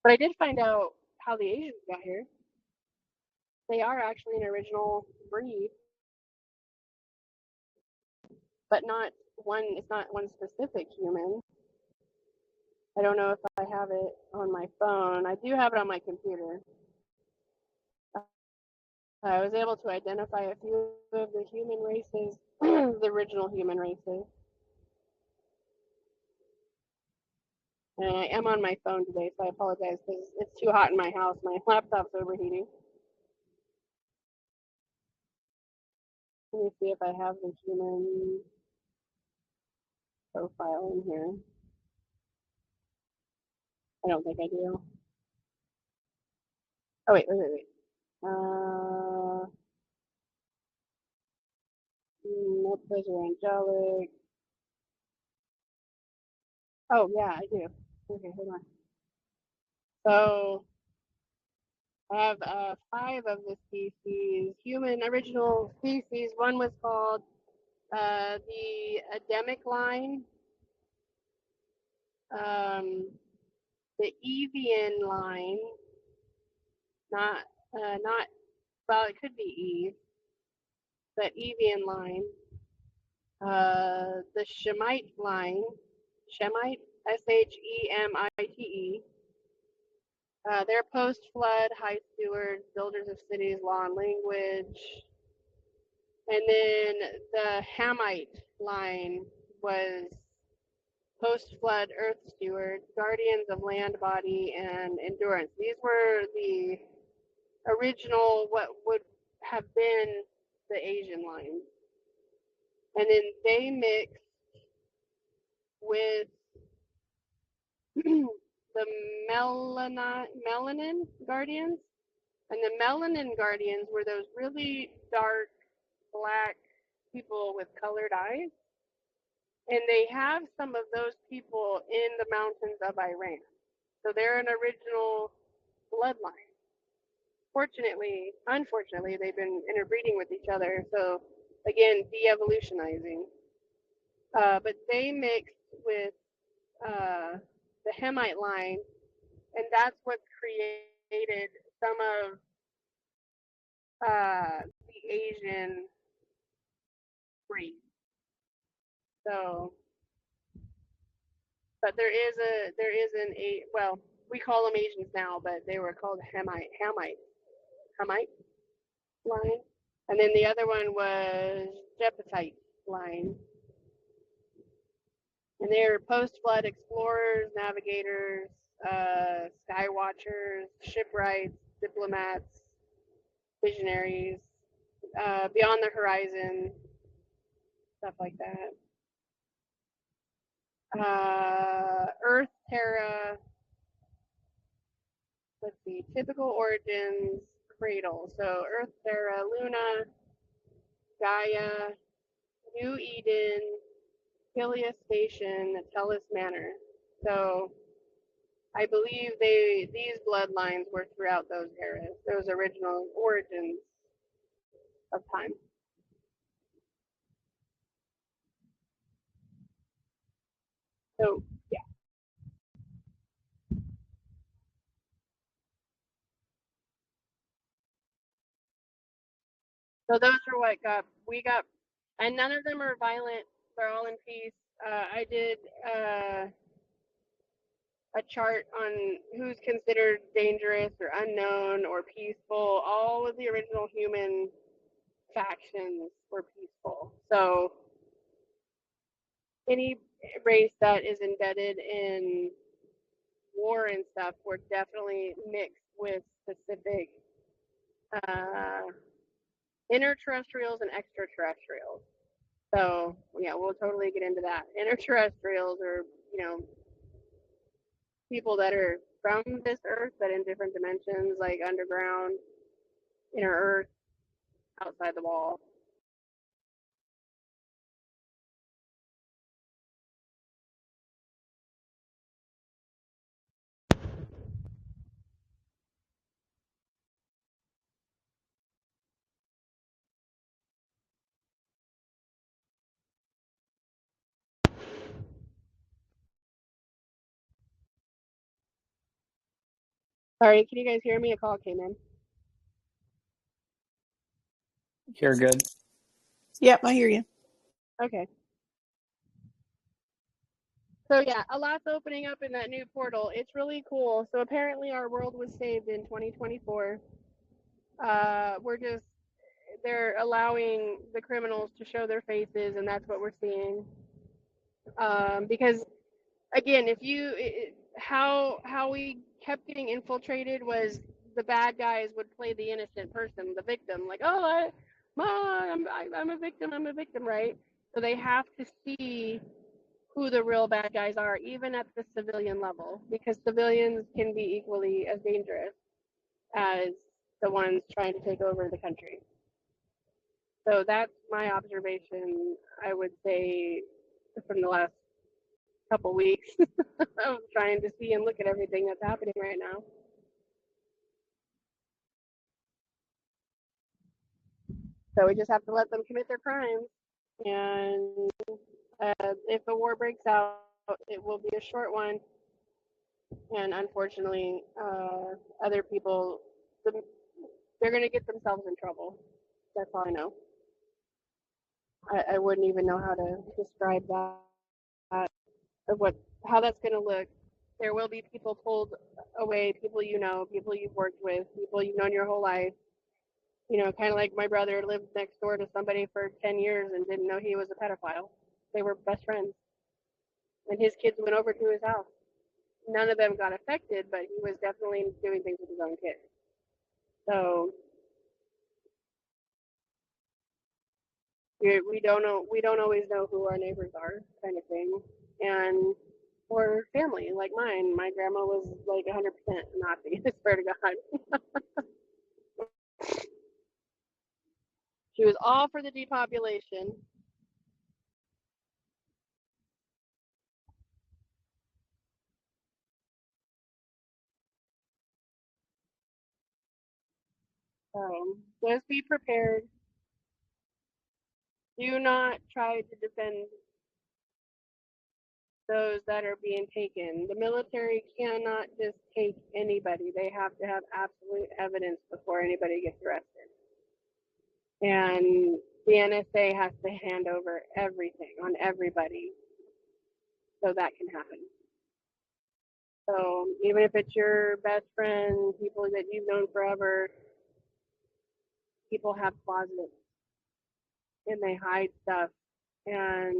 But I did find out how the Asians got here. They are actually an original breed, but not one. It's not one specific human. I don't know if I have it on my phone. I do have it on my computer. I was able to identify a few of the human races, the original human races. And I am on my phone today, so I apologize because it's too hot in my house. My laptop's overheating. Let me see if I have the human profile in here. I don't think I do. Oh, wait. Nope, those are angelic. Oh, yeah, I do. Okay, hold on. So I have 5 of the species, human original species. One was called the Adamic line, the Evian line, not well, it could be Eve, but Evian line, the Shemite line, Shemite, Shemite. They're post-flood, high stewards, builders of cities, law and language. And then the Hamite line was post-flood earth stewards, guardians of land, body, and endurance. These were the original, what would have been the Asian line. And then they mixed with the melanin guardians. And the melanin guardians were those really dark black people with colored eyes. And they have some of those people in the mountains of Iran. So they're an original bloodline. Unfortunately, they've been interbreeding with each other. So again, de-evolutionizing. But they mixed with the Hemite line, and that's what created some of the Asian breed. So, but there is well, we call them Asians now, but they were called Hamite line, and then the other one was Jepetite line, and they were post-flood explorers, navigators, sky watchers, shipwrights, diplomats, visionaries, beyond the horizon, stuff like that. Earth, Terra, let's see, typical origins, cradle. So Earth, Terra, Luna, Gaia, New Eden, Helios Station, Tellus Manor. So I believe these bloodlines were throughout those eras, those original origins of time. So yeah. So those are what we got, and none of them are violent. They're all in peace. I did a chart on who's considered dangerous or unknown or peaceful. All of the original human factions were peaceful. So any race that is embedded in war and stuff were definitely mixed with specific interterrestrials and extraterrestrials. So yeah, we'll totally get into that. Interterrestrials are, people that are from this earth, but in different dimensions, like underground, inner earth, outside the wall. Sorry, can you guys hear me? A call came in. You're good. Yep, I hear you. Okay. So yeah, a lot's opening up in that new portal. It's really cool. So apparently our world was saved in 2024. They're allowing the criminals to show their faces, and that's what we're seeing. Because again, how we kept getting infiltrated was the bad guys would play the innocent person, the victim, like, oh, I'm a victim, right? So they have to see who the real bad guys are, even at the civilian level, because civilians can be equally as dangerous as the ones trying to take over the country. So that's my observation, I would say, from the last couple weeks of trying to see and look at everything that's happening right now. So we just have to let them commit their crimes. And if a war breaks out, it will be a short one. And unfortunately, other people, they're going to get themselves in trouble. That's all I know. I wouldn't even know how to describe that, or how that's going to look. There will be people pulled away, people you know, people you've worked with, people you've known your whole life. Kind of like my brother lived next door to somebody for 10 years and didn't know he was a pedophile. They were best friends. And his kids went over to his house. None of them got affected, but he was definitely doing things with his own kids. So we don't know. We don't always know who our neighbors are, kind of thing, or family like mine. My grandma was like 100% Nazi. I swear to God. She was all for the depopulation. So just be prepared. Do not try to defend those that are being taken. The military cannot just take anybody. They have to have absolute evidence before anybody gets arrested. And the NSA has to hand over everything on everybody so that can happen. So even if it's your best friend, people that you've known forever, people have closets and they hide stuff. And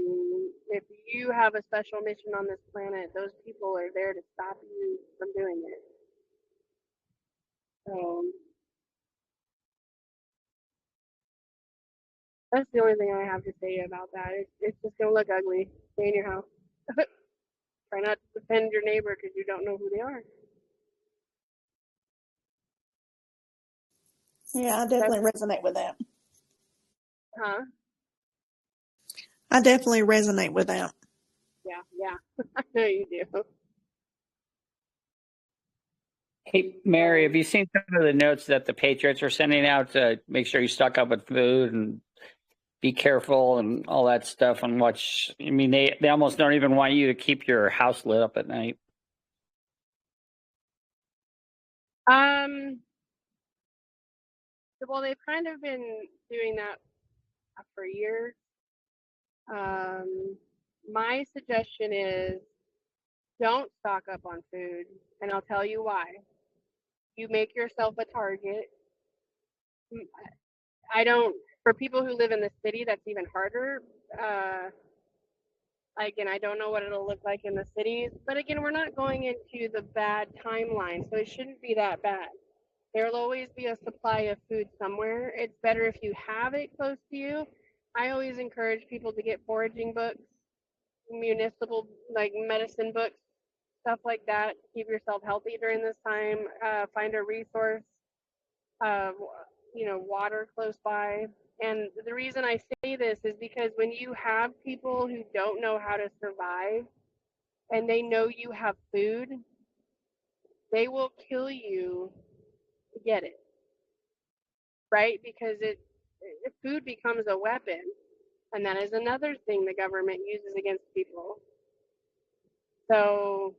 if you have a special mission on this planet, those people are there to stop you from doing it. So that's the only thing I have to say about that. It's just going to look ugly. Stay in your house. Try not to defend your neighbor because you don't know who they are. Yeah, I definitely resonate with that. Huh? I definitely resonate with that. Yeah. I know you do. Hey, Mary, have you seen some of the notes that the Patriots are sending out to make sure you stock up with food and be careful and all that stuff and watch? I mean, they almost don't even want you to keep your house lit up at night. Well, they've kind of been doing that for years. My suggestion is don't stock up on food, and I'll tell you why. You make yourself a target. I don't, for people who live in the city, that's even harder. Again, I don't know what it'll look like in the cities, but again, we're not going into the bad timeline, so it shouldn't be that bad. There'll always be a supply of food somewhere. It's better if you have it close to you. I always encourage people to get foraging books, municipal, like medicine books, stuff like that. Keep yourself healthy during this time. Find a resource, water close by. And the reason I say this is because when you have people who don't know how to survive and they know you have food, they will kill you to get it, right? Because food becomes a weapon. And that is another thing the government uses against people. So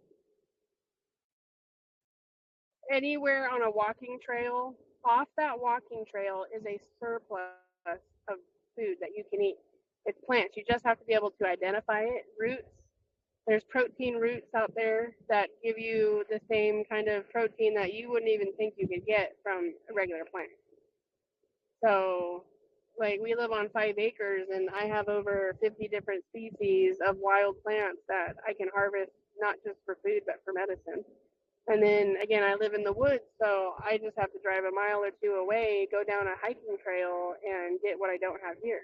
anywhere on a walking trail, off that walking trail is a surplus of food that you can eat. It's plants. You just have to be able to identify it. Roots. There's protein roots out there that give you the same kind of protein that you wouldn't even think you could get from a regular plant. So, like, we live on 5 acres, and I have over 50 different species of wild plants that I can harvest, not just for food, but for medicine. And then again, I live in the woods, so I just have to drive a mile or two away, go down a hiking trail, and get what I don't have here.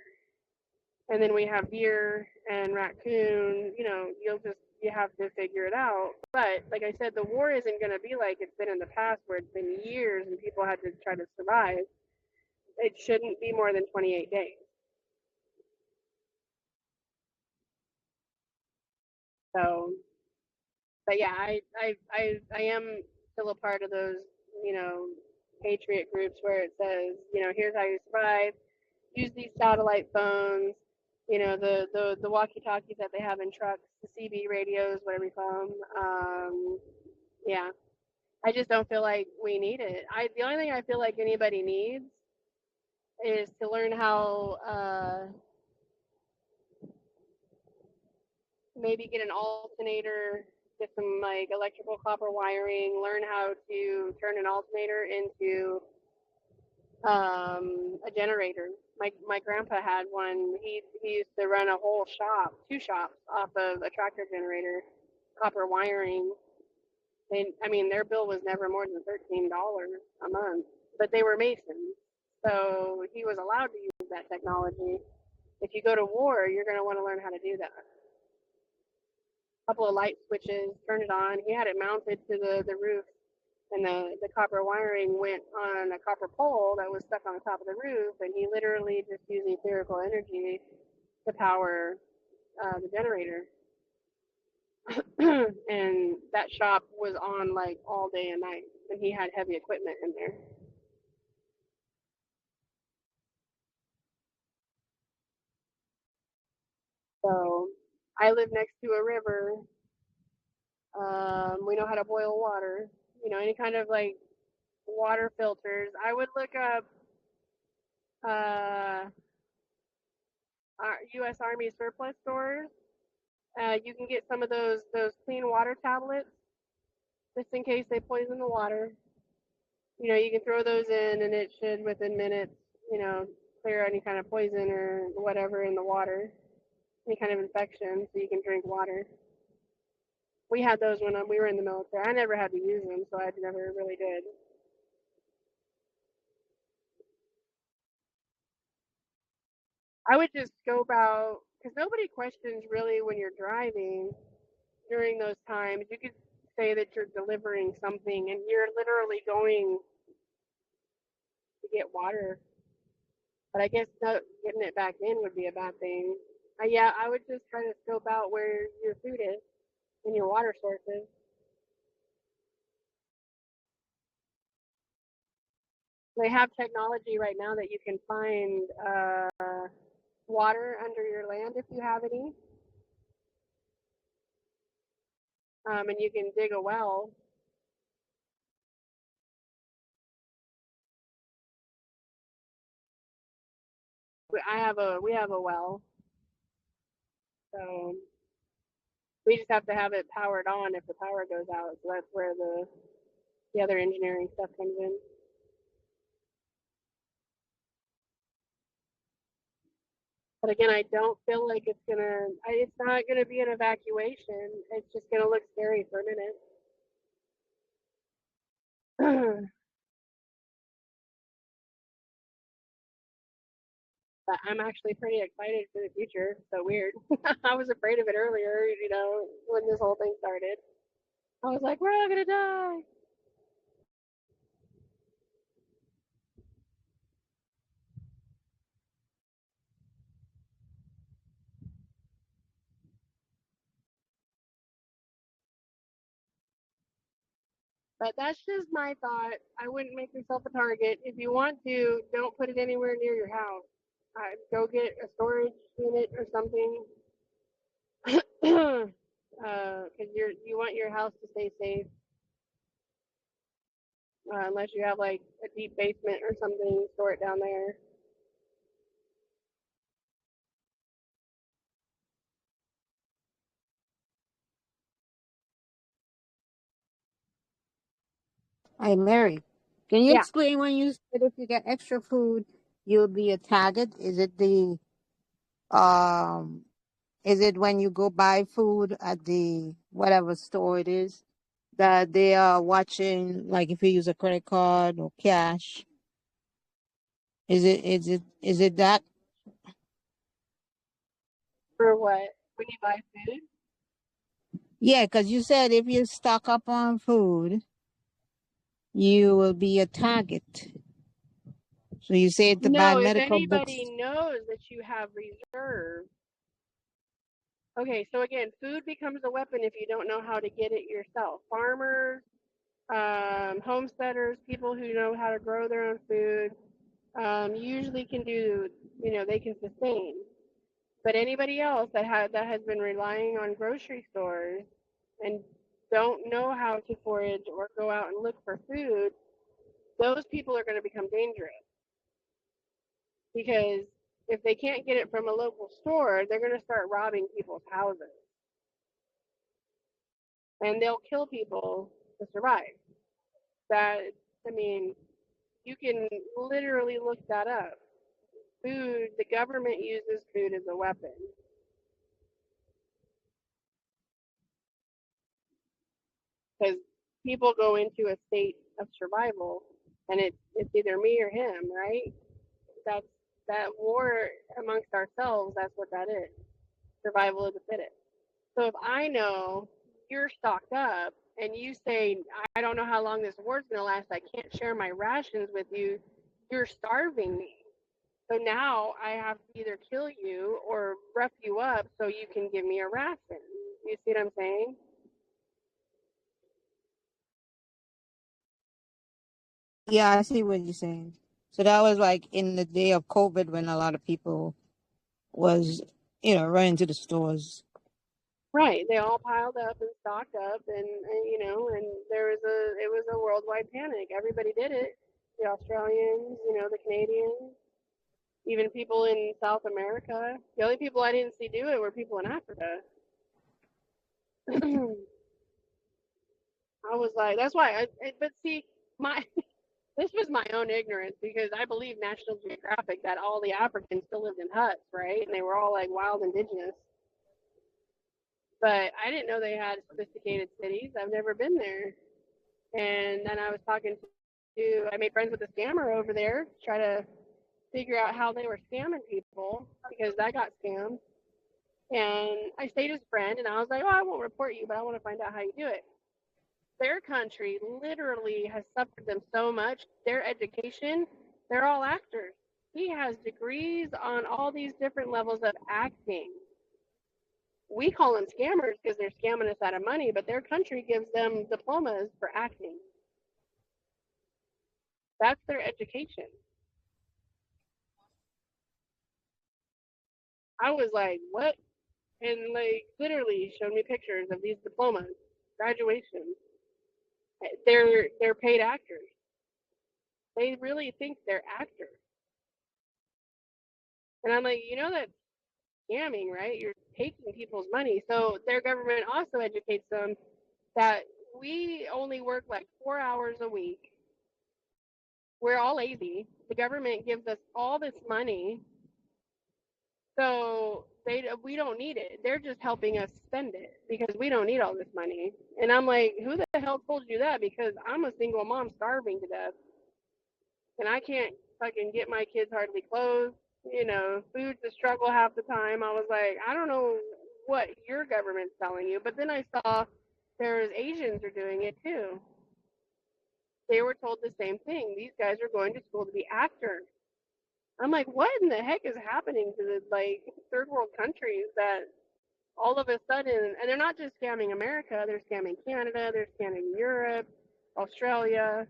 And then we have deer and raccoon. You have to figure it out. But like I said, the war isn't going to be like it's been in the past, where it's been years and people had to try to survive. It shouldn't be more than 28 days. So, but yeah, I am still a part of those, patriot groups where it says, here's how you survive. Use these satellite phones, the walkie-talkies that they have in trucks, the CB radios, whatever you call them. Yeah, I just don't feel like we need it. The only thing I feel like anybody needs is to learn how maybe get an alternator, get some like electrical copper wiring, learn how to turn an alternator into a generator. My grandpa had one. He used to run a whole shop, 2 shops off of a tractor generator, copper wiring. And I mean, their bill was never more than $13 a month, but they were masons, so he was allowed to use that technology. If you go to war, you're going to want to learn how to do that. Couple of light switches, turn it on. He had it mounted to the roof, and the copper wiring went on a copper pole that was stuck on the top of the roof, and he literally just used etherical energy to power the generator. And that shop was on like all day and night, and he had heavy equipment in there. So I live next to a river. We know how to boil water. You know, any kind of like water filters. I would look up uh, U.S. Army surplus stores. You can get some of those clean water tablets just in case they poison the water. You know, you can throw those in, and it should within minutes, you know, clear any kind of poison or whatever in the water, any kind of infection, so you can drink water. We had those when we were in the military. I never had to use them, so I never really did. I would just scope out, because nobody questions really when you're driving during those times. You could say that you're delivering something and you're literally going to get water, but I guess not getting it back in would be a bad thing. Yeah, I would just try to scope out where your food is and your water sources. They have technology right now that you can find water under your land if you have any, and you can dig a well. We have a well, so we just have to have it powered on if the power goes out. So that's where the other engineering stuff comes in. But again, I don't feel like it's not gonna be an evacuation. It's just gonna look scary for a minute. But I'm actually pretty excited for the future. So weird. I was afraid of it earlier, you know, when this whole thing started. I was like, we're all gonna die. But that's just my thought. I wouldn't make yourself a target. If you want to, don't put it anywhere near your house. Go get a storage unit or something, because you want your house to stay safe. Unless you have like a deep basement or something, store it down there. Hi, Mary. Can you Yeah. explain when you said if you get extra food, you'll be a target? Um is it when you go buy food at the whatever store it is that they are watching, like if you use a credit card or cash? Is it that? For what? When you buy food? Yeah, because you said if you stock up on food, you will be a target. So you said to buy No, if medical books. anybody knows that you have reserve. Okay, so again, food becomes a weapon if you don't know how to get it yourself. Farmers, homesteaders, people who know how to grow their own food, usually can do, you know, they can sustain. But anybody else that has been relying on grocery stores and don't know how to forage or go out and look for food, those people are going to become dangerous, because if they can't get it from a local store, they're going to start robbing people's houses, and they'll kill people to survive. That, I mean, you can literally look that up. Food, the government uses food as a weapon. Because people go into a state of survival, and it's either me or him, right? That's that war amongst ourselves. That's what that is. Survival of the fittest. So if I know you're stocked up and you say, I don't know how long this war's gonna last, I can't share my rations with you, you're starving me. So now I have to either kill you or rough you up so you can give me a ration. You see what I'm saying? Yeah, I see what you're saying. So that was like in the day of COVID when a lot of people was run into the stores. Right. They all piled up and stocked up, and and it was a worldwide panic. Everybody did it. The Australians, the Canadians, even people in South America. The only people I didn't see do it were people in Africa. I was like, that's why. But see, my this was my own ignorance because I believe National Geographic that all the Africans still lived in huts, right? And they were all like wild indigenous. But I didn't know they had sophisticated cities. I've never been there. And then I was talking I made friends with a scammer over there, try to figure out how they were scamming people because I got scammed. And I stayed as a friend, and I was like, oh, I won't report you, but I want to find out how you do it. Their country literally has suffered them so much. Their education, they're all actors. He has degrees on all these different levels of acting. We call them scammers because they're scamming us out of money, but their country gives them diplomas for acting. That's their education. I was like, what? And like literally showed me pictures of these diplomas, graduations. They're paid actors. They really think they're actors. And I'm like, that's scamming, right? You're taking people's money. So their government also educates them that we only work like 4 hours a week. We're all lazy. The government gives us all this money, so we don't need it. They're just helping us spend it because we don't need all this money. And I'm like, who the hell told you that? Because I'm a single mom starving to death, and I can't fucking get my kids hardly clothes. Food's a struggle half the time. I was like, I don't know what your government's telling you, but then I saw there's Asians are doing it too. They were told the same thing. These guys are going to school to be actors. I'm like, what in the heck is happening to the third world countries that all of a sudden, and they're not just scamming America, they're scamming Canada, they're scamming Europe, Australia,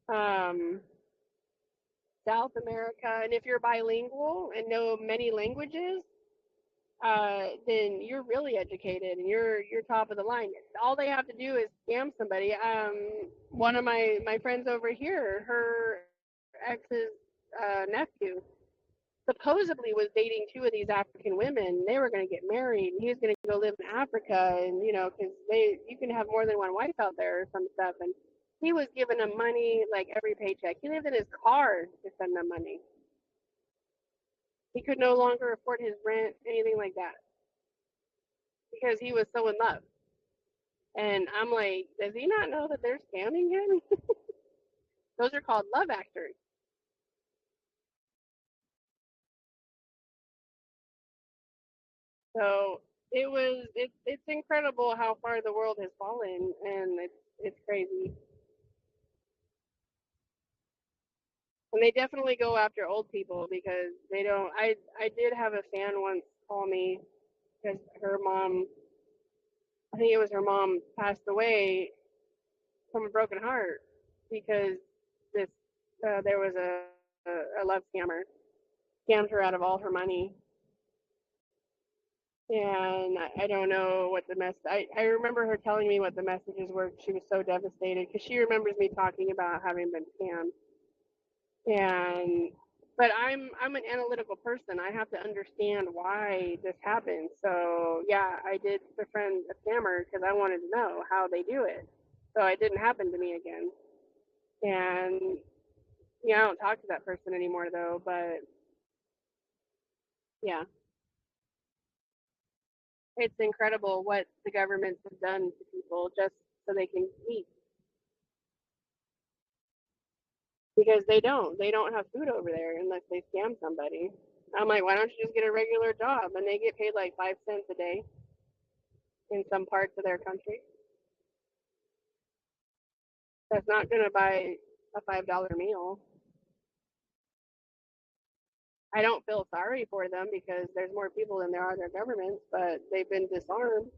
South America. And if you're bilingual and know many languages, then you're really educated and you're top of the line. All they have to do is scam somebody. One of my friends over here, her ex's nephew supposedly was dating two of these African women. They were going to get married. And he was going to go live in Africa, and because you can have more than one wife out there or some stuff. And he was giving them money like every paycheck. He lived in his car to send them money. He could no longer afford his rent, anything like that, because he was so in love. And I'm like, does he not know that they're scamming him? Those are called love actors. So it's incredible how far the world has fallen, and it's crazy. And they definitely go after old people because they don't. I did have a fan once call me because her mom, I think it was her mom, passed away from a broken heart because this there was a love scammed her out of all her money. And I don't know what the I remember her telling me what the messages were. She was so devastated because she remembers me talking about having been scammed. And but I'm an analytical person. I have to understand why this happened. So yeah, I did befriend a scammer because I wanted to know how they do it, so it didn't happen to me again. And I don't talk to that person anymore though. But yeah, it's incredible what the governments have done to people just so they can eat, because they don't have food over there unless they scam somebody. I'm like, why don't you just get a regular job? And they get paid like 5 cents a day in some parts of their country. That's not going to buy a $5 meal. I don't feel sorry for them because there's more people than there are their governments, but they've been disarmed.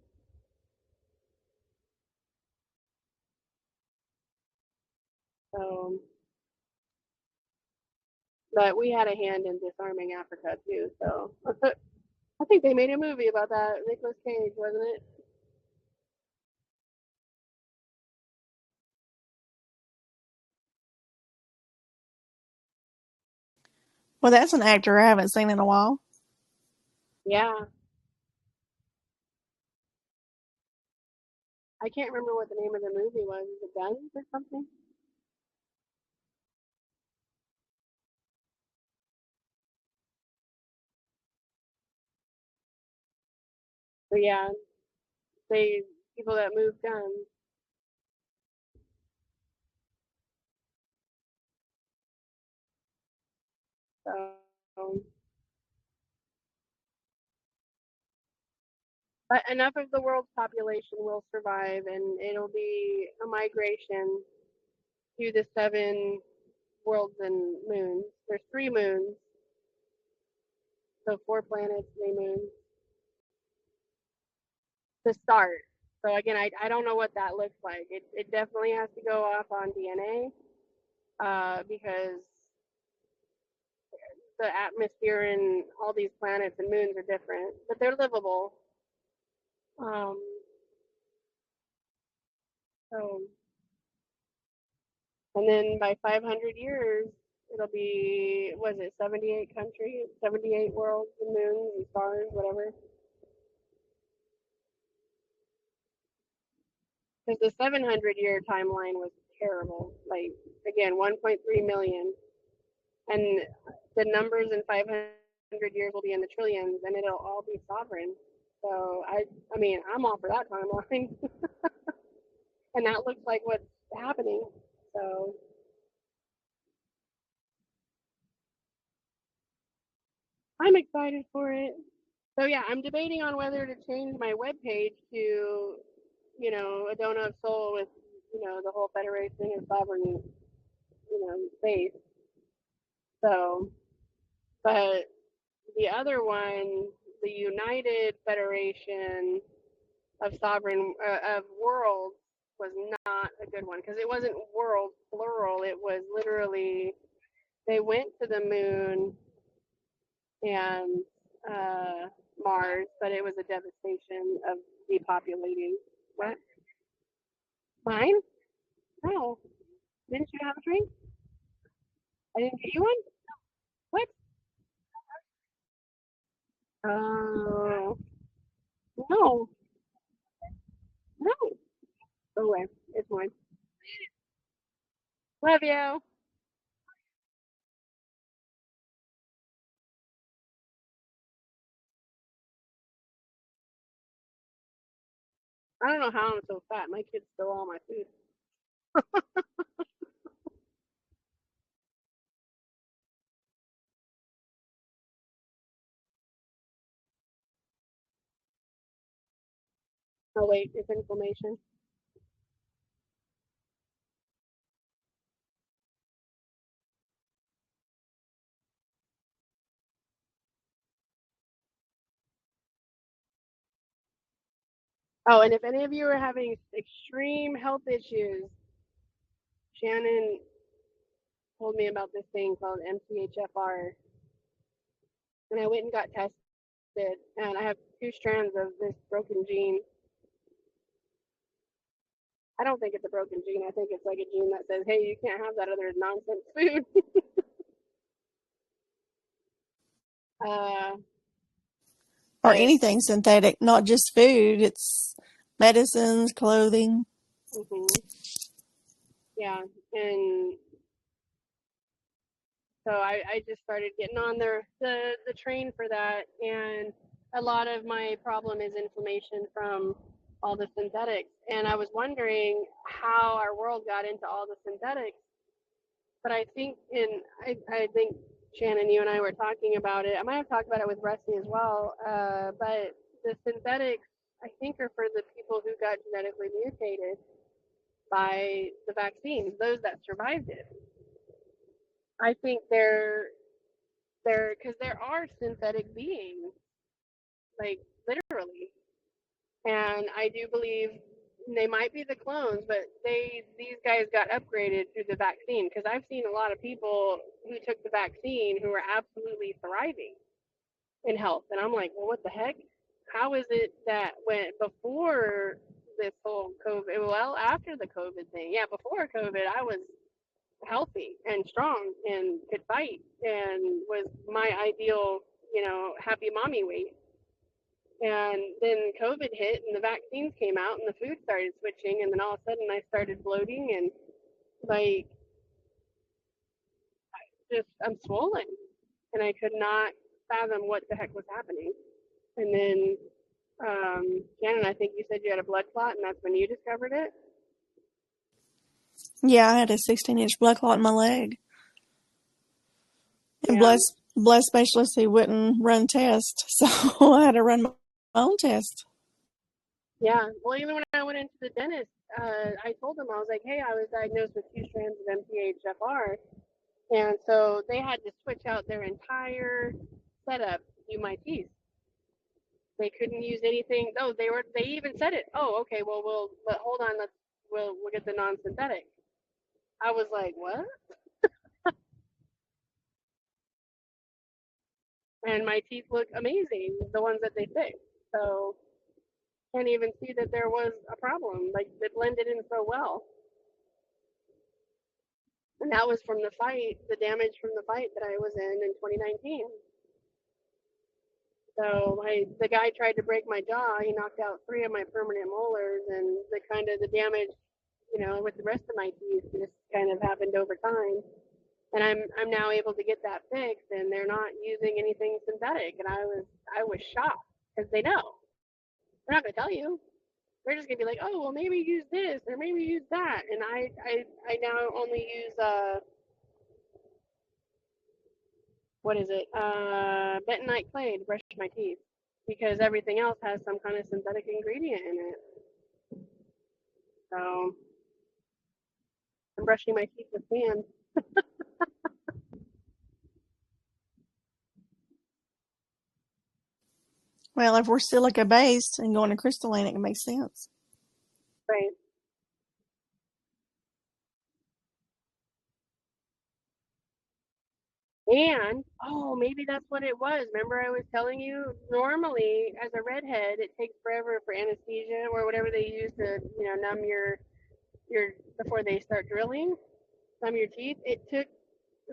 So, but we had a hand in disarming Africa too. So I think they made a movie about that. Nicolas Cage, wasn't it? Well, that's an actor I haven't seen in a while. Yeah. I can't remember what the name of the movie was. Is it Guns or something? But yeah, they people that move guns. So, but enough of the world's population will survive, and it'll be a migration to the 7 worlds and moons. There's 3 moons, so 4 planets, 3 moons to start. So again, I don't know what that looks like. It definitely has to go off on DNA because the atmosphere and all these planets and moons are different, but they're livable. Um, so, and then by 500 years, it'll be, was it 78 countries, 78 worlds and moons and stars, whatever. Because the 700-year timeline was terrible. Like, again, 1.3 million. And the numbers in 500 years will be in the trillions, and it'll all be sovereign. So I mean, I'm all for that timeline, and that looks like what's happening. So I'm excited for it. So yeah, I'm debating on whether to change my webpage to, a donut of soul with, the whole federation and sovereign, space. So, but the other one, the United Federation of Sovereign of Worlds, was not a good one because it wasn't world plural. It was literally they went to the moon and Mars, but it was a devastation of depopulating. What? Mine? No. Didn't you have a drink? I didn't get you one? What? Oh, no. No. Go away. It's mine. Love you. I don't know how I'm so fat. My kids stole all my food. Oh, wait. It's inflammation. Oh, and if any of you are having extreme health issues, Shannon told me about this thing called MTHFR, and I went and got tested, and I have 2 strands of this broken gene. I don't think it's a broken gene. I think it's like a gene that says, "Hey, you can't have that other nonsense food." uh, Or but anything synthetic, not just food. It's medicines, clothing. mhm, yeah, and so I just started getting on the train for that, and a lot of my problem is inflammation from all the synthetics. And I was wondering how our world got into all the synthetics, but I think Shannon, you and I were talking about it. I might have talked about it with Rusty as well. But the synthetics, I think, are for the people who got genetically mutated by the vaccines, those that survived it. I think they're because there are synthetic beings, like literally, and I do believe they might be the clones, but these guys got upgraded through the vaccine because I've seen a lot of people who took the vaccine who were absolutely thriving. in health. And I'm like, well, what the heck? How is it that when before this whole COVID, well, after the COVID thing, yeah, before COVID, I was healthy and strong and could fight and was my ideal, happy mommy weight. And then COVID hit and the vaccines came out and the food started switching. And then all of a sudden I started bloating and like just I'm swollen and I could not fathom what the heck was happening. And then Shannon, I think you said you had a blood clot and that's when you discovered it. Yeah, I had a 16-inch blood clot in my leg. And Yeah. blood specialist, he wouldn't run tests, so I had to run my own test. Yeah. Well, even when I went into the dentist, I told them, I was like, hey, I was diagnosed with 2 strands of MTHFR. And so they had to switch out their entire setup to do my teeth. They couldn't use anything. Oh, they even said it. Oh, okay, well, but hold on, we'll get the non-synthetic. I was like, what? And my teeth look amazing, the ones that they fixed. So can't even see that there was a problem. Like they blended in so well. And that was from the fight, the damage from the fight that I was in 2019. So the guy tried to break my jaw. He knocked out 3 of my permanent molars, and the damage, with the rest of my teeth just kind of happened over time. And I'm now able to get that fixed, and they're not using anything synthetic. And I was shocked because they know they're not going to tell you. They're just going to be like, oh well, maybe use this or maybe use that. And I now only use what is it? Bentonite clay to brush my teeth because everything else has some kind of synthetic ingredient in it. So I'm brushing my teeth with sand. Well, if we're silica based and going to crystalline, it can make sense. Right. And maybe that's what it was. Remember, I was telling you. Normally, as a redhead, it takes forever for anesthesia or whatever they use to, numb your before they start drilling, numb your teeth. It took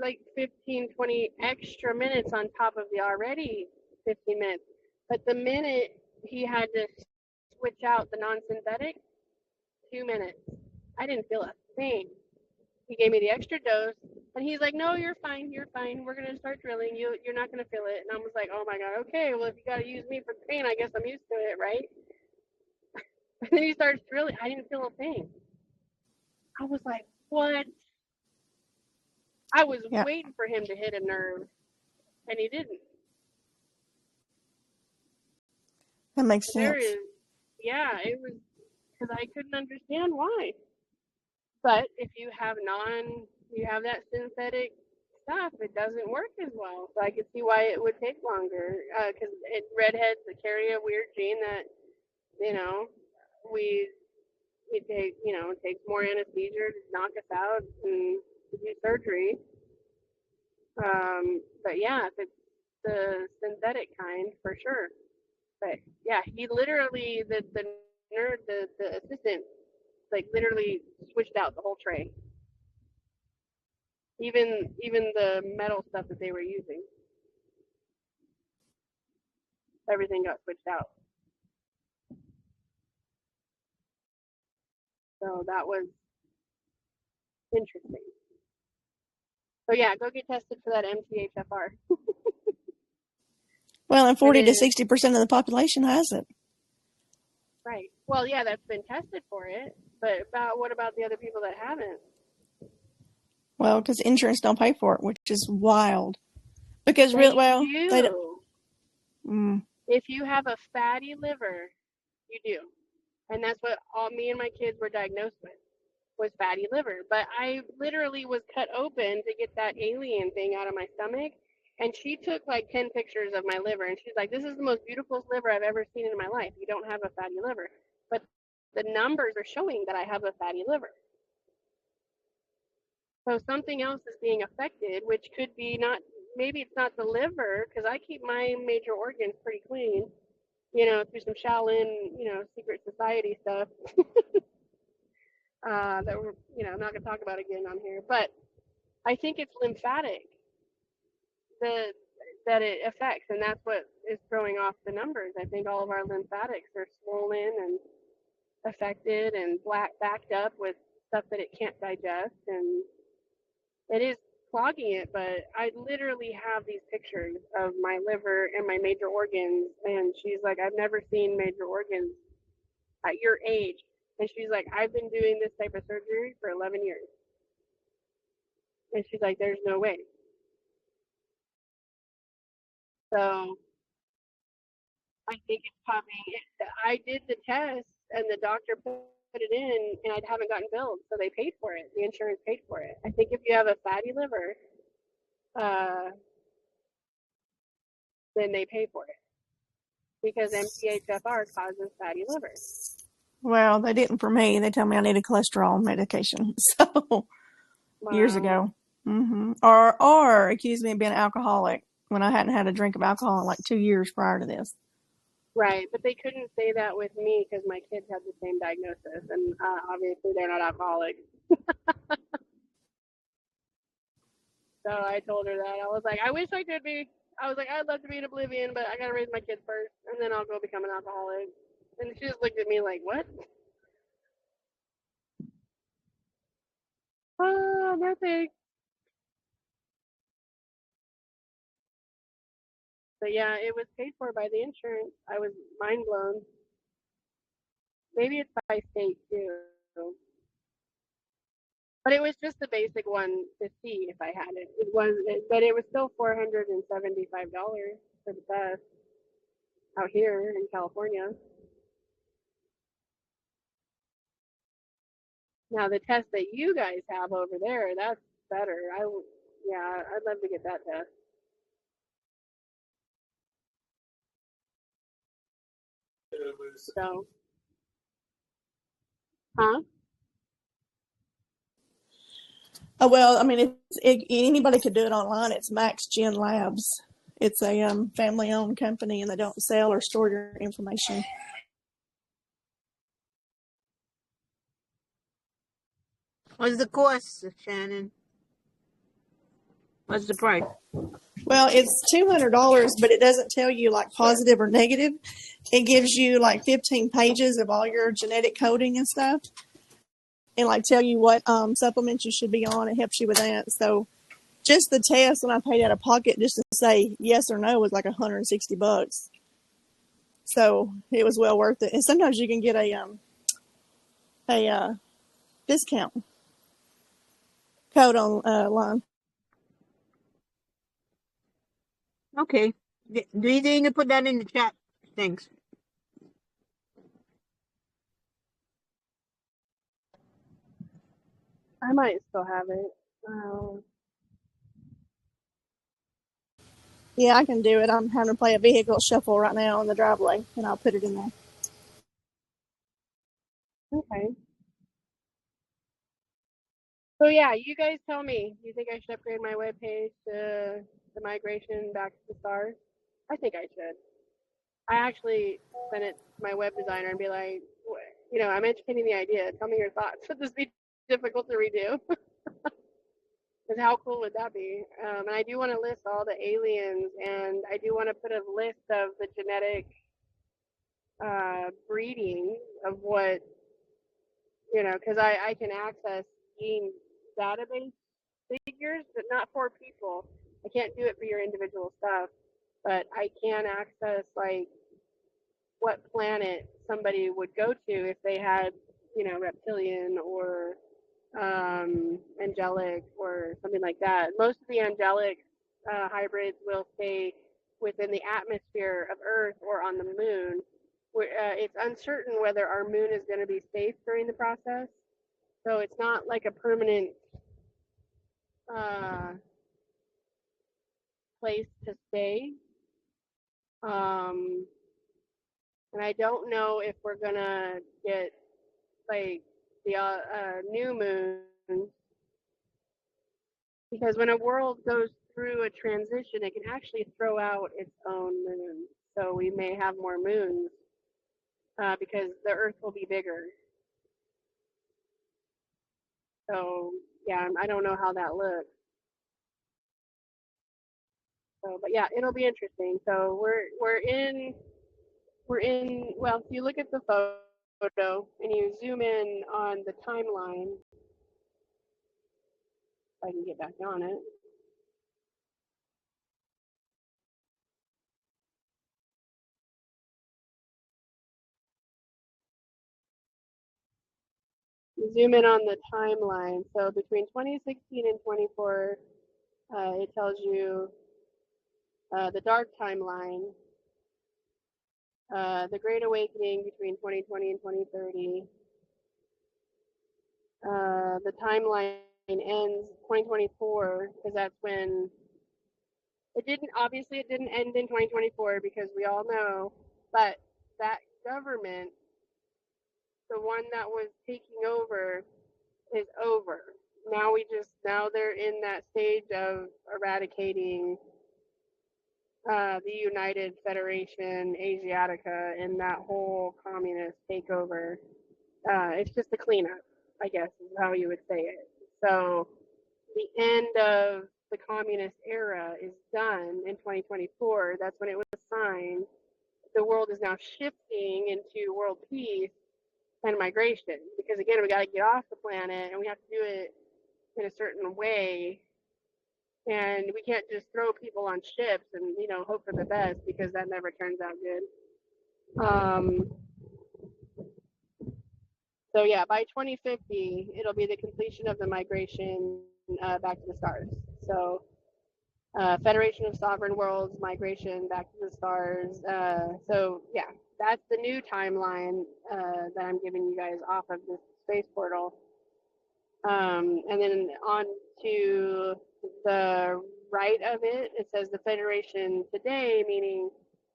like 15, 20 extra minutes on top of the already 15 minutes. But the minute he had to switch out the non-synthetic, 2 minutes. I didn't feel a thing. He gave me the extra dose, and he's like, "No, you're fine. You're fine. We're gonna start drilling. You're not gonna feel it." And I was like, "Oh my god. Okay. Well, if you gotta use me for pain, I guess I'm used to it, right?" And then he starts drilling. I didn't feel a thing. I was like, "What?" I was Yeah. waiting for him to hit a nerve, and he didn't. That makes There sense. is, yeah, it was because I couldn't understand why. But if you have that synthetic stuff, it doesn't work as well. So I could see why it would take longer. Because redheads that carry a weird gene that, we it take, it takes more anesthesia to knock us out and to do surgery. But yeah, if it's the synthetic kind, for sure. But yeah, he literally the nerd the assistant like literally switched out the whole tray. Even the metal stuff that they were using, everything got switched out. So that was interesting. So yeah, go get tested for that MTHFR. Well, and 40 to is 60% of the population has it. Right. Well, yeah, that's been tested for it. But what about the other people that haven't? Well, because insurance don't pay for it, which is wild. Because They they don't. do. If you have a fatty liver, you do. And that's what all me and my kids were diagnosed with, was fatty liver. But I literally was cut open to get that alien thing out of my stomach. And she took like 10 pictures of my liver. And she's like, this is the most beautiful liver I've ever seen in my life. You don't have a fatty liver. But the numbers are showing that I have a fatty liver. So something else is being affected, which could be not maybe it's not the liver, because I keep my major organs pretty clean, you know, through some Shaolin, you know, secret society stuff that we're, you know, I'm not going to talk about again on here. But I think it's lymphatic the that it affects, and that's what is throwing off the numbers. I think all of our lymphatics are swollen and affected and backed up with stuff that it can't digest, and it is clogging it. But I literally have these pictures of my liver and my major organs, and she's like, I've never seen major organs at your age. And she's like, I've been doing this type of surgery for 11 years. And she's like, there's no way. So I think it's coming. I did the test, and the doctor put it in, and I haven't gotten billed, so they paid for it. The insurance paid for it. I think if you have a fatty liver, then they pay for it because MTHFR causes fatty liver. Well, they didn't for me. They told me I needed cholesterol medication. So years ago. Or accused me of being an alcoholic when I hadn't had a drink of alcohol in like 2 years prior to this. Right, but they couldn't say that with me because my kids had the same diagnosis, and obviously they're not alcoholics. So I told her that. I was like, I wish I could be. I was like, I'd love to be in oblivion, but I gotta raise my kids first, and then I'll go become an alcoholic. And she just looked at me like, what? Oh, nothing. But yeah, it was paid for by the insurance. I was mind blown. Maybe it's by state too. But it was just the basic one to see if I had it. But it was still $475 for the test out here in California. Now the test that you guys have over there, that's better. Yeah, I'd love to get that test. So, huh? Oh, well, I mean, anybody could do it online. It's Max Gen Labs. It's a family-owned company, and they don't sell or store your information. What's the cost, Shannon? What's the price? Well, it's $200, but it doesn't tell you like positive or negative. It gives you like 15 pages of all your genetic coding and stuff, and like tell you what supplements you should be on. It helps you with that. So just the test, when I paid out of pocket just to say yes or no, was like $160. So it was well worth it. And sometimes you can get a discount code online. Okay. Do you need to put that in the chat? Thanks. I might still have it. Yeah, I can do it. I'm having to play a vehicle shuffle right now in the driveway, and I'll put it in there. Okay. So yeah, you guys tell me. Do you think I should upgrade my webpage to the migration back to the stars? I think I should. I actually sent it to my web designer and be like, you know, I'm entertaining the idea. Tell me your thoughts. Would this be difficult to redo? Because how cool would that be? And I do want to list all the aliens, and I do want to put a list of the genetic breeding of what, you know, because I can access gene database figures, but not for people. I can't do it for your individual stuff, but I can access like what planet somebody would go to if they had, you know, reptilian or angelic or something like that. Most of the angelic hybrids will stay within the atmosphere of Earth or on the moon. It's uncertain whether our moon is going to be safe during the process. So it's not like a permanent place to stay. And I don't know if we're going to get like the new moon, because when a world goes through a transition, it can actually throw out its own moon. So we may have more moons because the Earth will be bigger. So yeah, I don't know how that looks. So, but yeah, it'll be interesting. So we're in well, if you look at the photo and you zoom in on the timeline, if I can get back on it. You zoom in on the timeline. So between 2016 and 24, it tells you the dark timeline, the Great Awakening between 2020 and 2030. The timeline ends 2024 because that's when it didn't. Obviously, it didn't end in 2024 because we all know. But that government, the one that was taking over, is over. Now they're in that stage of eradicating the United Federation Asiatica and that whole communist takeover. It's just a cleanup, I guess, is how you would say it. So the end of the communist era is done in 2024. That's when it was signed. The world is now shifting into world peace and migration because, again, we got to get off the planet and we have to do it in a certain way. And we can't just throw people on ships and, hope for the best because that never turns out good. So yeah, by 2050, it'll be the completion of the migration back to the stars. So Federation of Sovereign Worlds, migration back to the stars. So yeah, that's the new timeline that I'm giving you guys off of this space portal. And then on to the right of it, it says the Federation today, meaning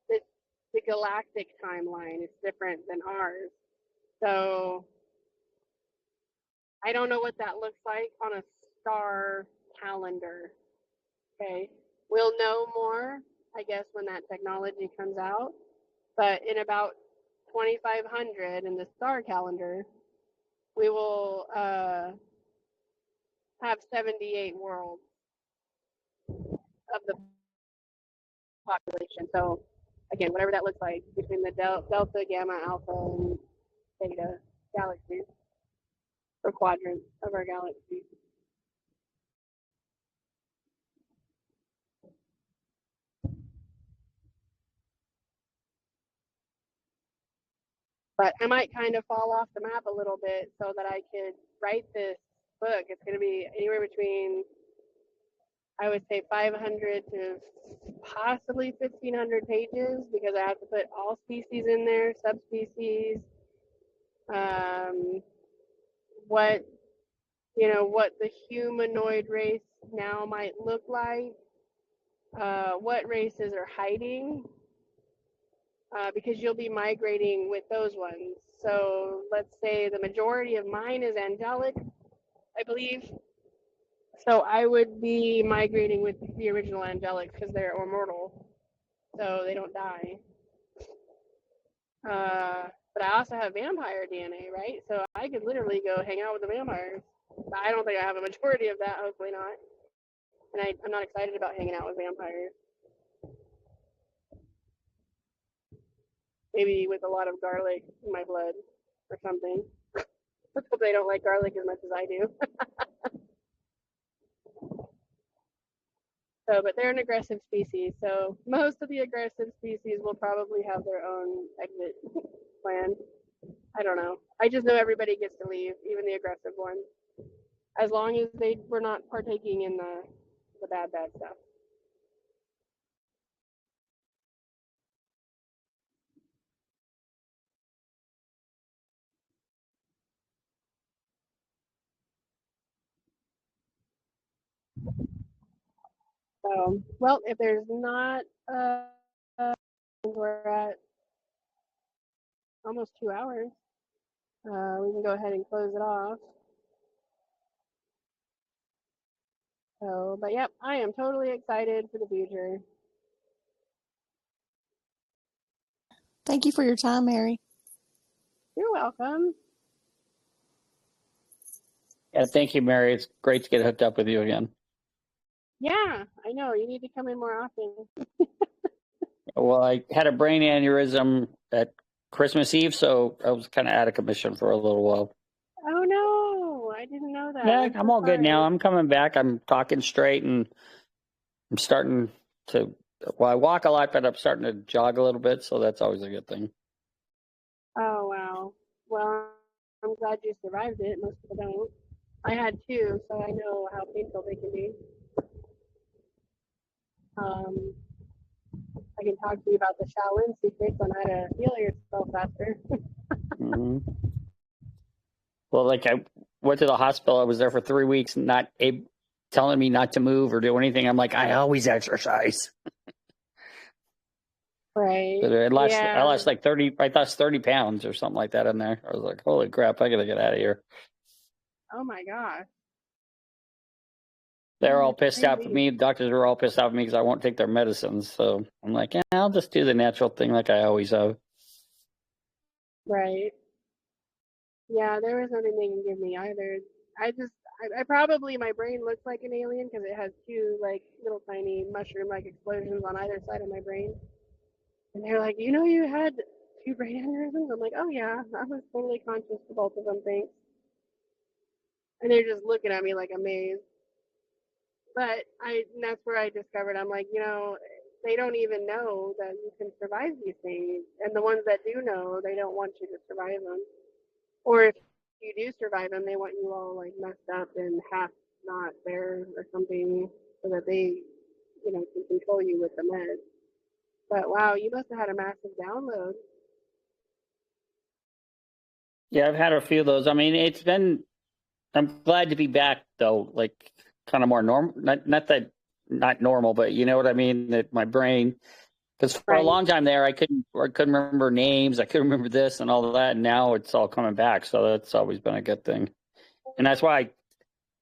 the galactic timeline. It's different than ours. So I don't know what that looks like on a star calendar. Okay. We'll know more, I guess, when that technology comes out. But in about 2500 in the star calendar, we will have 78 worlds of the population. So again, whatever that looks like between the delta, gamma, alpha, and theta galaxies or quadrants of our galaxy. But I might kind of fall off the map a little bit so that I could write this book. It's going to be anywhere between, I would say, 500 to possibly 1,500 pages because I have to put all species in there, subspecies, what the humanoid race now might look like, what races are hiding, because you'll be migrating with those ones. So let's say the majority of mine is angelic, I believe. So I would be migrating with the original angelics because they're immortal, so they don't die. But I also have vampire DNA, right? So I could literally go hang out with the vampires. But I don't think I have a majority of that, hopefully not. And I'm not excited about hanging out with vampires. Maybe with a lot of garlic in my blood or something. Let's hope they don't like garlic as much as I do. So, but they're an aggressive species. So most of the aggressive species will probably have their own exit plan. I don't know. I just know everybody gets to leave, even the aggressive ones, as long as they were not partaking in the bad stuff. So, well, if there's not, we're at almost 2 hours. We can go ahead and close it off. So, but yep, I am totally excited for the future. Thank you for your time, Mary. You're welcome. Yeah, thank you, Mary. It's great to get hooked up with you again. Yeah, I know. You need to come in more often. Well, I had a brain aneurysm at Christmas Eve, so I was kind of out of commission for a little while. Oh no, I didn't know that. Yeah, I'm I'm so all good now. sorry. I'm coming back. I'm talking straight, and I'm starting to. Well, I walk a lot, but I'm starting to jog a little bit, so that's always a good thing. Oh wow. Well, I'm glad you survived it. Most people don't. I had two, so I know how painful they can be. Um, I can talk to you about the Shaolin secrets on how to heal yourself faster. Hmm. Well, like I went to the hospital. I was there for 3 weeks, telling me not to move or do anything. I'm like, I always exercise. Right. But I Yeah. lost like 30. I thought 30 pounds or something like that in there. I was like, holy crap! I gotta get out of here. Oh my gosh. They're all That's pissed out for crazy. me. The doctors are all pissed out for me because I won't take their medicines. So I'm like, yeah, I'll just do the natural thing like I always have. Right. Yeah, there was nothing they can give me either. I probably, my brain looks like an alien because it has two like little tiny mushroom-like explosions on either side of my brain. And they're like, you know, you had two brain aneurysms? I'm like, oh yeah, I was totally conscious for both of them, thanks. And they're just looking at me like amazed. But and that's where I discovered, I'm like, you know, they don't even know that you can survive these things. And the ones that do know, they don't want you to survive them. Or if you do survive them, they want you all like messed up and half not there or something so that they, you know, can control you with the meds. But wow, you must have had a massive download. Yeah, I've had a few of those. I mean, I'm glad to be back though, like kind of more normal. Not normal, but you know what I mean? That my brain, because for a Right. long time there, I couldn't remember names. I couldn't remember this and all of that. And now it's all coming back. So that's always been a good thing. And that's why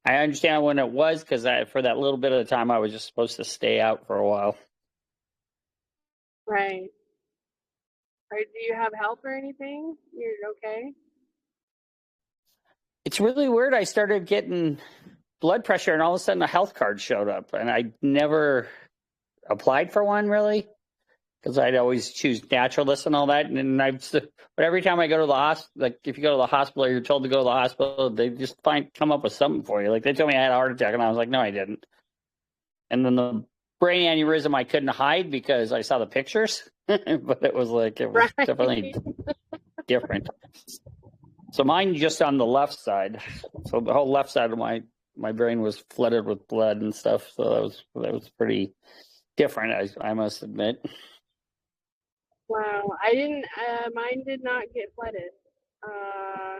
I understand when it was, because for that little bit of the time, I was just supposed to stay out for a while. Right. Do you have help or anything? You're okay? It's really weird. I started getting blood pressure, and all of a sudden, a health card showed up, and I never applied for one really, because I'd always choose naturalist and all that. And but every time I go to the hospital, like if you go to the hospital or you're told to go to the hospital, they just come up with something for you. Like they told me I had a heart attack, and I was like, no, I didn't. And then the brain aneurysm I couldn't hide because I saw the pictures, but it was Right. definitely different. So mine just on the left side. So the whole left side of my brain was flooded with blood and stuff. So that was pretty different, I must admit. Wow. I didn't, mine did not get flooded. Uh,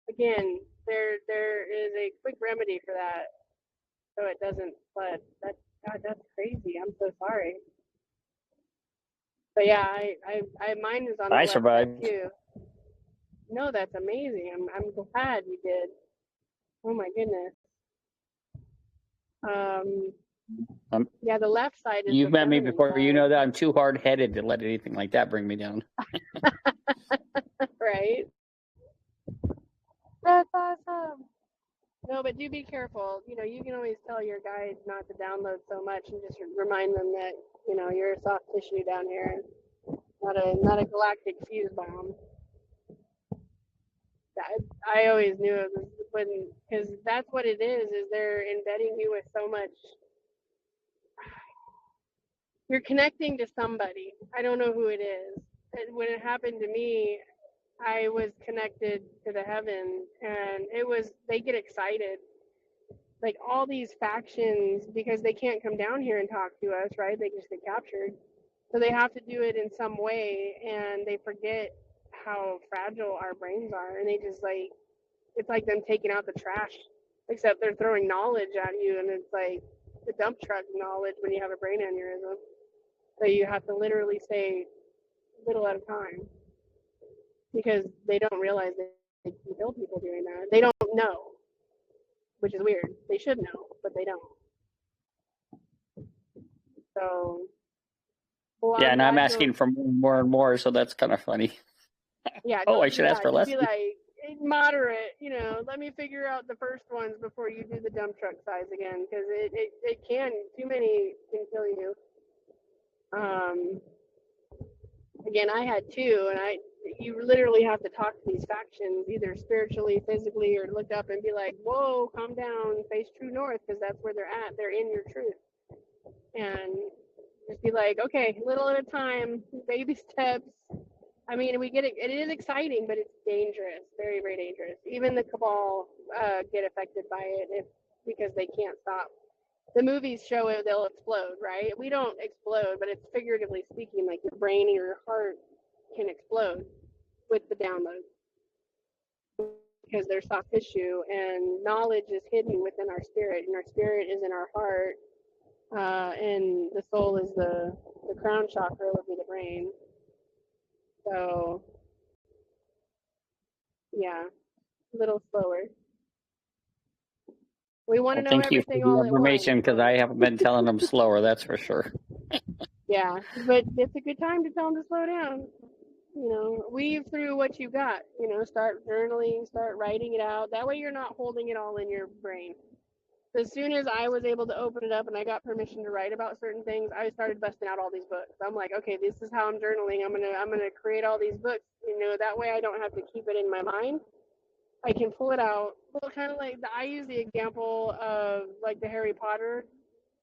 Again, there is a quick remedy for that so it doesn't flood. God, that's crazy. I'm so sorry. But yeah, mine is on the I left side survived. too. No, that's amazing. I'm glad you did. Oh my goodness. Yeah, the left side is You've the met me feminine before. You side, know that I'm too hard headed to let anything like that bring me down. right? That's awesome. No, but do be careful. You know, you can always tell your guides not to download so much and just remind them that, you know, you're a soft tissue down here and not a galactic fuse bomb. I always knew it was when, because that's what it is they're embedding you with so much. You're connecting to somebody. I don't know who it is. And when it happened to me, I was connected to the heavens, and they get excited. Like all these factions, because they can't come down here and talk to us, right? They just get captured. So they have to do it in some way, and they forget how fragile our brains are. And they just like, it's like them taking out the trash, except they're throwing knowledge at you, and it's like the dump truck knowledge when you have a brain aneurysm. So you have to literally say little at a time because they don't realize they can kill people doing that. They don't know. which is weird. They should know, but they don't. So, well, Yeah, I'm and I'm glad you're. asking for more and more, so that's kind of funny. Yeah, Oh, I don't. should ask Yeah, for just less. be like moderate. Let me figure out the first ones before you do the dump truck size again, because it can, too many can kill you. Again, I had two, and you literally have to talk to these factions either spiritually, physically, or look up and be like, whoa, calm down, face true north, because that's where they're at. They're in your truth. And just be like, okay, little at a time, baby steps. I mean, we get it. It is exciting, but it's dangerous, very, very dangerous. Even the cabal get affected by it because they can't stop. The movies show it; they'll explode, right? We don't explode, but it's figuratively speaking, like your brain or your heart can explode with the download because they're soft tissue, and knowledge is hidden within our spirit, and our spirit is in our heart, and the soul is the crown chakra would be the brain. So yeah, a little slower. We want to Well, know thank you for everything the all at once. information because I So haven't been telling them slower. That's for sure. yeah, but it's a good time to tell them to slow down. Weave through what you got. Start journaling, start writing it out. That way you're not holding it all in your brain. As soon as I was able to open it up and I got permission to write about certain things, I started busting out all these books. I'm like, okay, this is how I'm journaling. I'm gonna create all these books. That way I don't have to keep it in my mind. I can pull it out. Well, kind of like I use the example of like the Harry Potter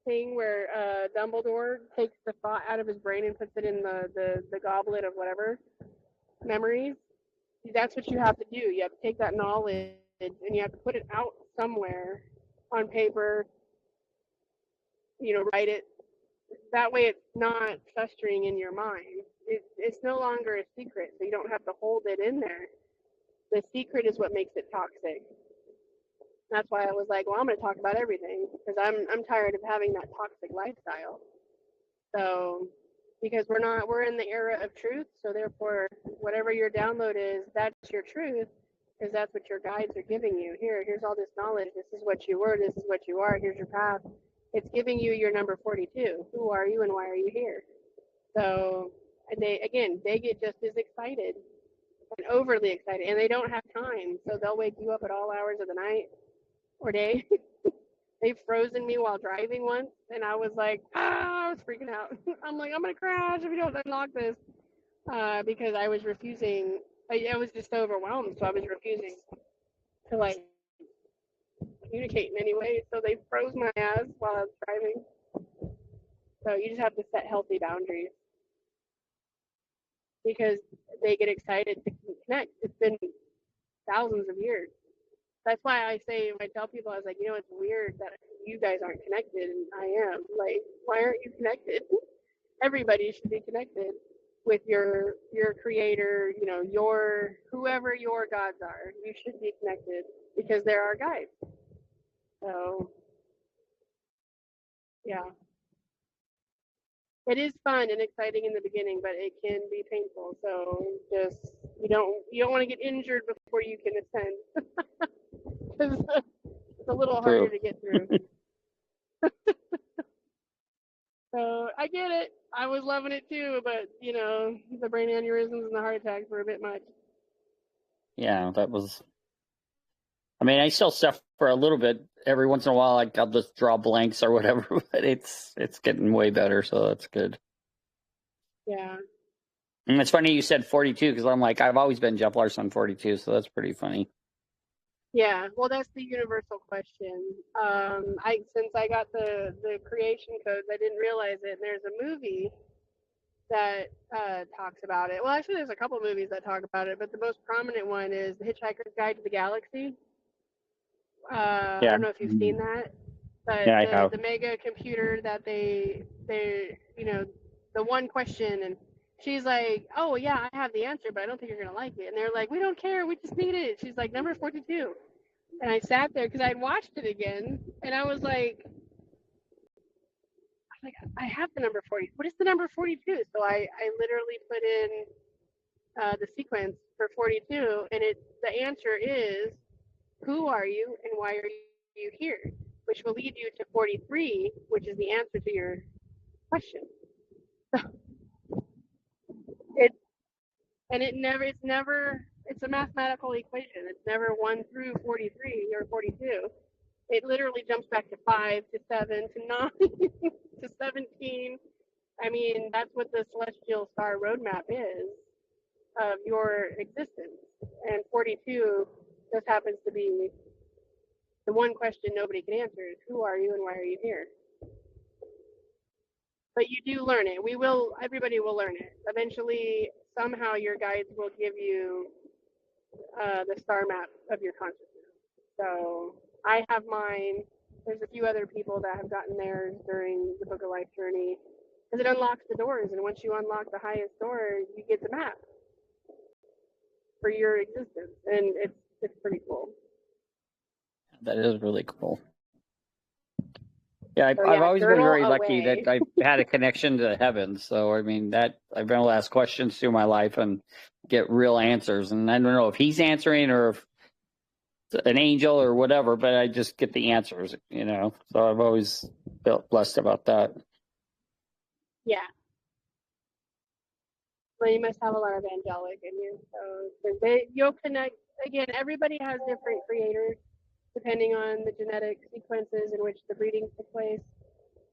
thing where Dumbledore takes the thought out of his brain and puts it in the goblet of whatever memories. That's what you have to do. You have to take that knowledge and you have to put it out somewhere on paper, write it. That way it's not festering in your mind. It's no longer a secret, so you don't have to hold it in there. The secret is what makes it toxic. That's why I was like, well, I'm going to talk about everything because I'm tired of having that toxic lifestyle. So, because we're in the era of truth, so therefore, whatever your download is, that's your truth, because that's what your guides are giving you. Here's all this knowledge. This is what you were. This is what you are. Here's your path. It's giving you your number 42. Who are you and why are you here? So, and they get just as excited and overly excited, and they don't have time, so they'll wake you up at all hours of the night or day. They've frozen me while driving once, and I was like, I was freaking out. I'm like, I'm gonna crash if you don't unlock this, because I was refusing. I was just so overwhelmed, so I was refusing to like communicate in any way. So they froze my ass while I was driving. So you just have to set healthy boundaries because they get excited to connect. It's been thousands of years. That's why I say, when I tell people, I was like, it's weird that you guys aren't connected, and I am. Like, why aren't you connected? Everybody should be connected with your creator, your whoever your gods are. You should be connected because they're our guides. So, yeah. It is fun and exciting in the beginning, but it can be painful. So just you don't want to get injured before you can ascend. It's a little harder True. to get through. So I get it. I was loving it too, but the brain aneurysms and the heart attacks were a bit much. Yeah, that was. I mean, I still suffer a little bit every once in a while. Like I'll just draw blanks or whatever, but it's getting way better, so that's good. Yeah. And it's funny you said 42 because I'm like I've always been Jeff Larson 42, so that's pretty funny. Yeah. Well, that's the universal question. Since I got the creation codes, I didn't realize it. And there's a movie that talks about it. Well, actually, there's a couple movies that talk about it, but the most prominent one is The Hitchhiker's Guide to the Galaxy. I Yeah. don't know if you've seen that, but Yeah, I have. the mega computer that they the one question, and she's like, oh yeah, I have the answer, but I don't think you're gonna like it. And they're like, we don't care, we just need it. She's like, number 42. And I sat there because I'd watched it again, and I was like, I have the number 40. What is the number 42? So I literally put in the sequence for 42, and the answer is, who are you and why are you you here? Which will lead you to 43, which is the answer to your question. It's a mathematical equation. It's never 1 through 43 or 42. It literally jumps back to 5 to 7 to 9 to 17. I mean, that's what the celestial star roadmap is of your existence. And 42 just happens to be the one question nobody can answer is who are you and why are you here? But you do learn it. Everybody will learn it. Eventually, somehow your guides will give you the star map of your consciousness. So I have mine. There's a few other people that have gotten theirs during the Book of Life journey because it unlocks the doors. And once you unlock the highest door, you get the map for your existence. And it's pretty cool. That is really cool. Yeah, So, I've always been girdle very lucky away. that I've had a connection to heaven. So, I mean, that I've been able to ask questions through my life and get real answers. And I don't know if he's answering or if it's an angel or whatever, but I just get the answers, you know. So I've always felt blessed about that. Yeah. Well, you must have a lot of angelic in you. So you'll connect. Again, everybody has different creators depending on the genetic sequences in which the breeding took place.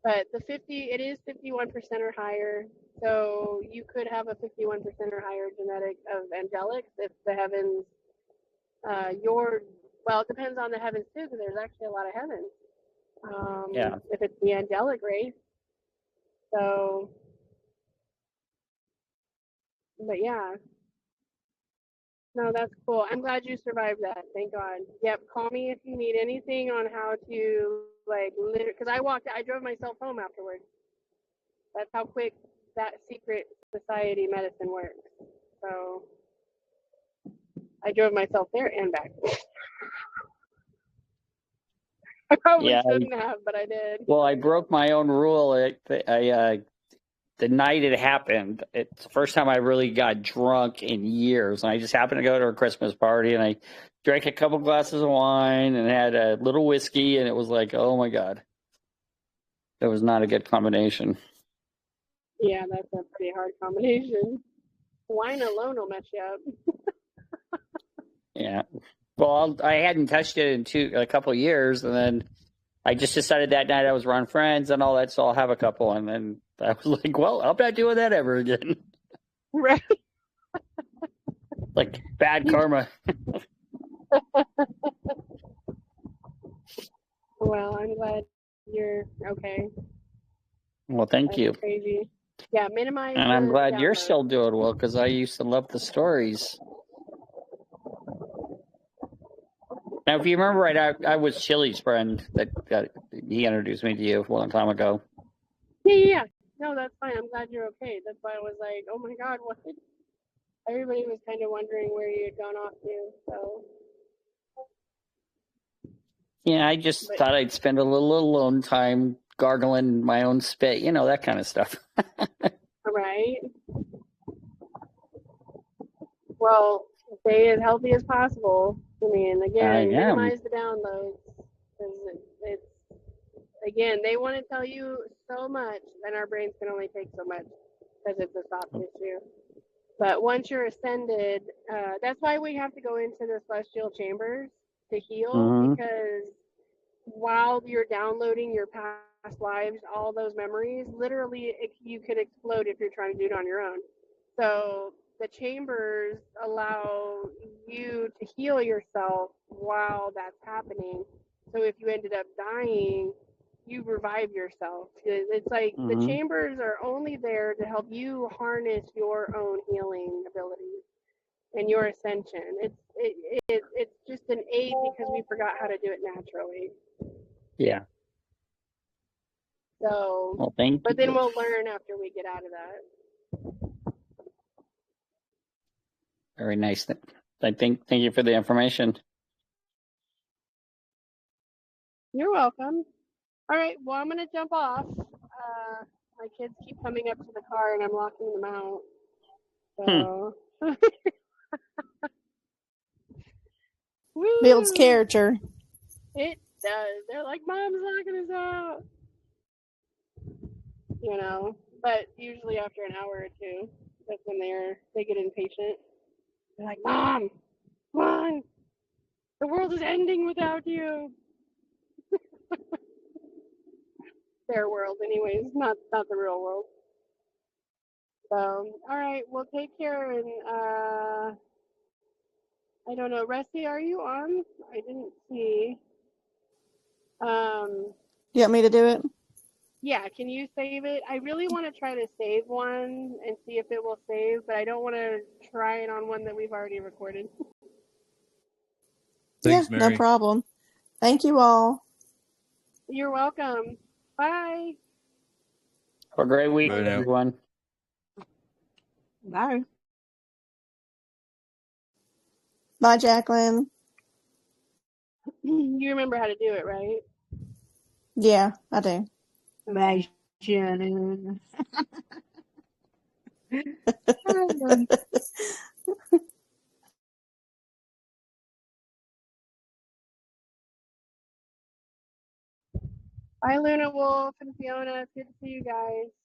But it is 51% or higher. So you could have a 51% or higher genetic of angelics if the heavens, it depends on the heavens too, because there's actually a lot of heavens. Yeah. If it's the angelic race. So, but yeah. No, that's cool. I'm glad you survived that. Thank God. Yep. Call me if you need anything on how to because I drove myself home afterwards. That's how quick that secret society medicine works. So I drove myself there and back. I probably shouldn't have, but I did. Well, I broke my own rule. The night it happened, it's the first time I really got drunk in years. And I just happened to go to a Christmas party and I drank a couple glasses of wine and had a little whiskey. And it was like, oh my God. It was not a good combination. Yeah, that's a pretty hard combination. Wine alone will mess you up. Yeah. Well, I hadn't touched it in a couple of years. And then I just decided that night I was around friends and all that. So I'll have a couple. And then I was like, well, I'm not doing that ever again. Right. Like bad karma. Well, I'm glad you're okay. Well, thank you. Crazy. Yeah, minimize. And I'm glad you're download. still doing well because I used to love the stories. Now, if you remember right, I was Chili's friend he introduced me to you a long time ago. Yeah. No, that's fine. I'm glad you're okay. That's why I was like, oh my God, what? Everybody was kind of wondering where you had gone off to. So. Yeah, I just thought I'd spend a little alone time gargling my own spit, you know, that kind of stuff. Right. Well, stay as healthy as possible. I mean, again, minimize the downloads because it's again, they want to tell you so much, and our brains can only take so much because it's a soft tissue. But once you're ascended, that's why we have to go into the celestial chambers to heal, because while you're downloading your past lives, all those memories, literally you could explode if you're trying to do it on your own. So the chambers allow you to heal yourself while that's happening. So if you ended up dying, you revive yourself. It's like the chambers are only there to help you harness your own healing abilities and your ascension. It's just an aid because we forgot how to do it naturally. Yeah. So, well, thank you. But then we'll learn after we get out of that. Very nice. Thank you for the information. You're welcome. All right, well, I'm going to jump off. My kids keep coming up to the car and I'm locking them out. So. Builds character. It does. They're like, Mom's locking us out. You know, but usually after an hour or two, that's when they get impatient. They're like, Mom, come on, the world is ending without you. Their world, anyways, not the real world. So, all right, well, take care, and I don't know, Rusty, are you on? I didn't see. You want me to do it? Yeah, can you save it? I really want to try to save one and see if it will save, but I don't want to try it on one that we've already recorded. Thanks, Yeah, no Mary. problem. Thank you all. You're welcome. Bye. Have a great week, Bye now. everyone. Bye. Bye, Jacqueline. You remember how to do it, right? Yeah, I do. Bye, Shannon. Bye, Luna Wolf and Fiona. It's good to see you guys.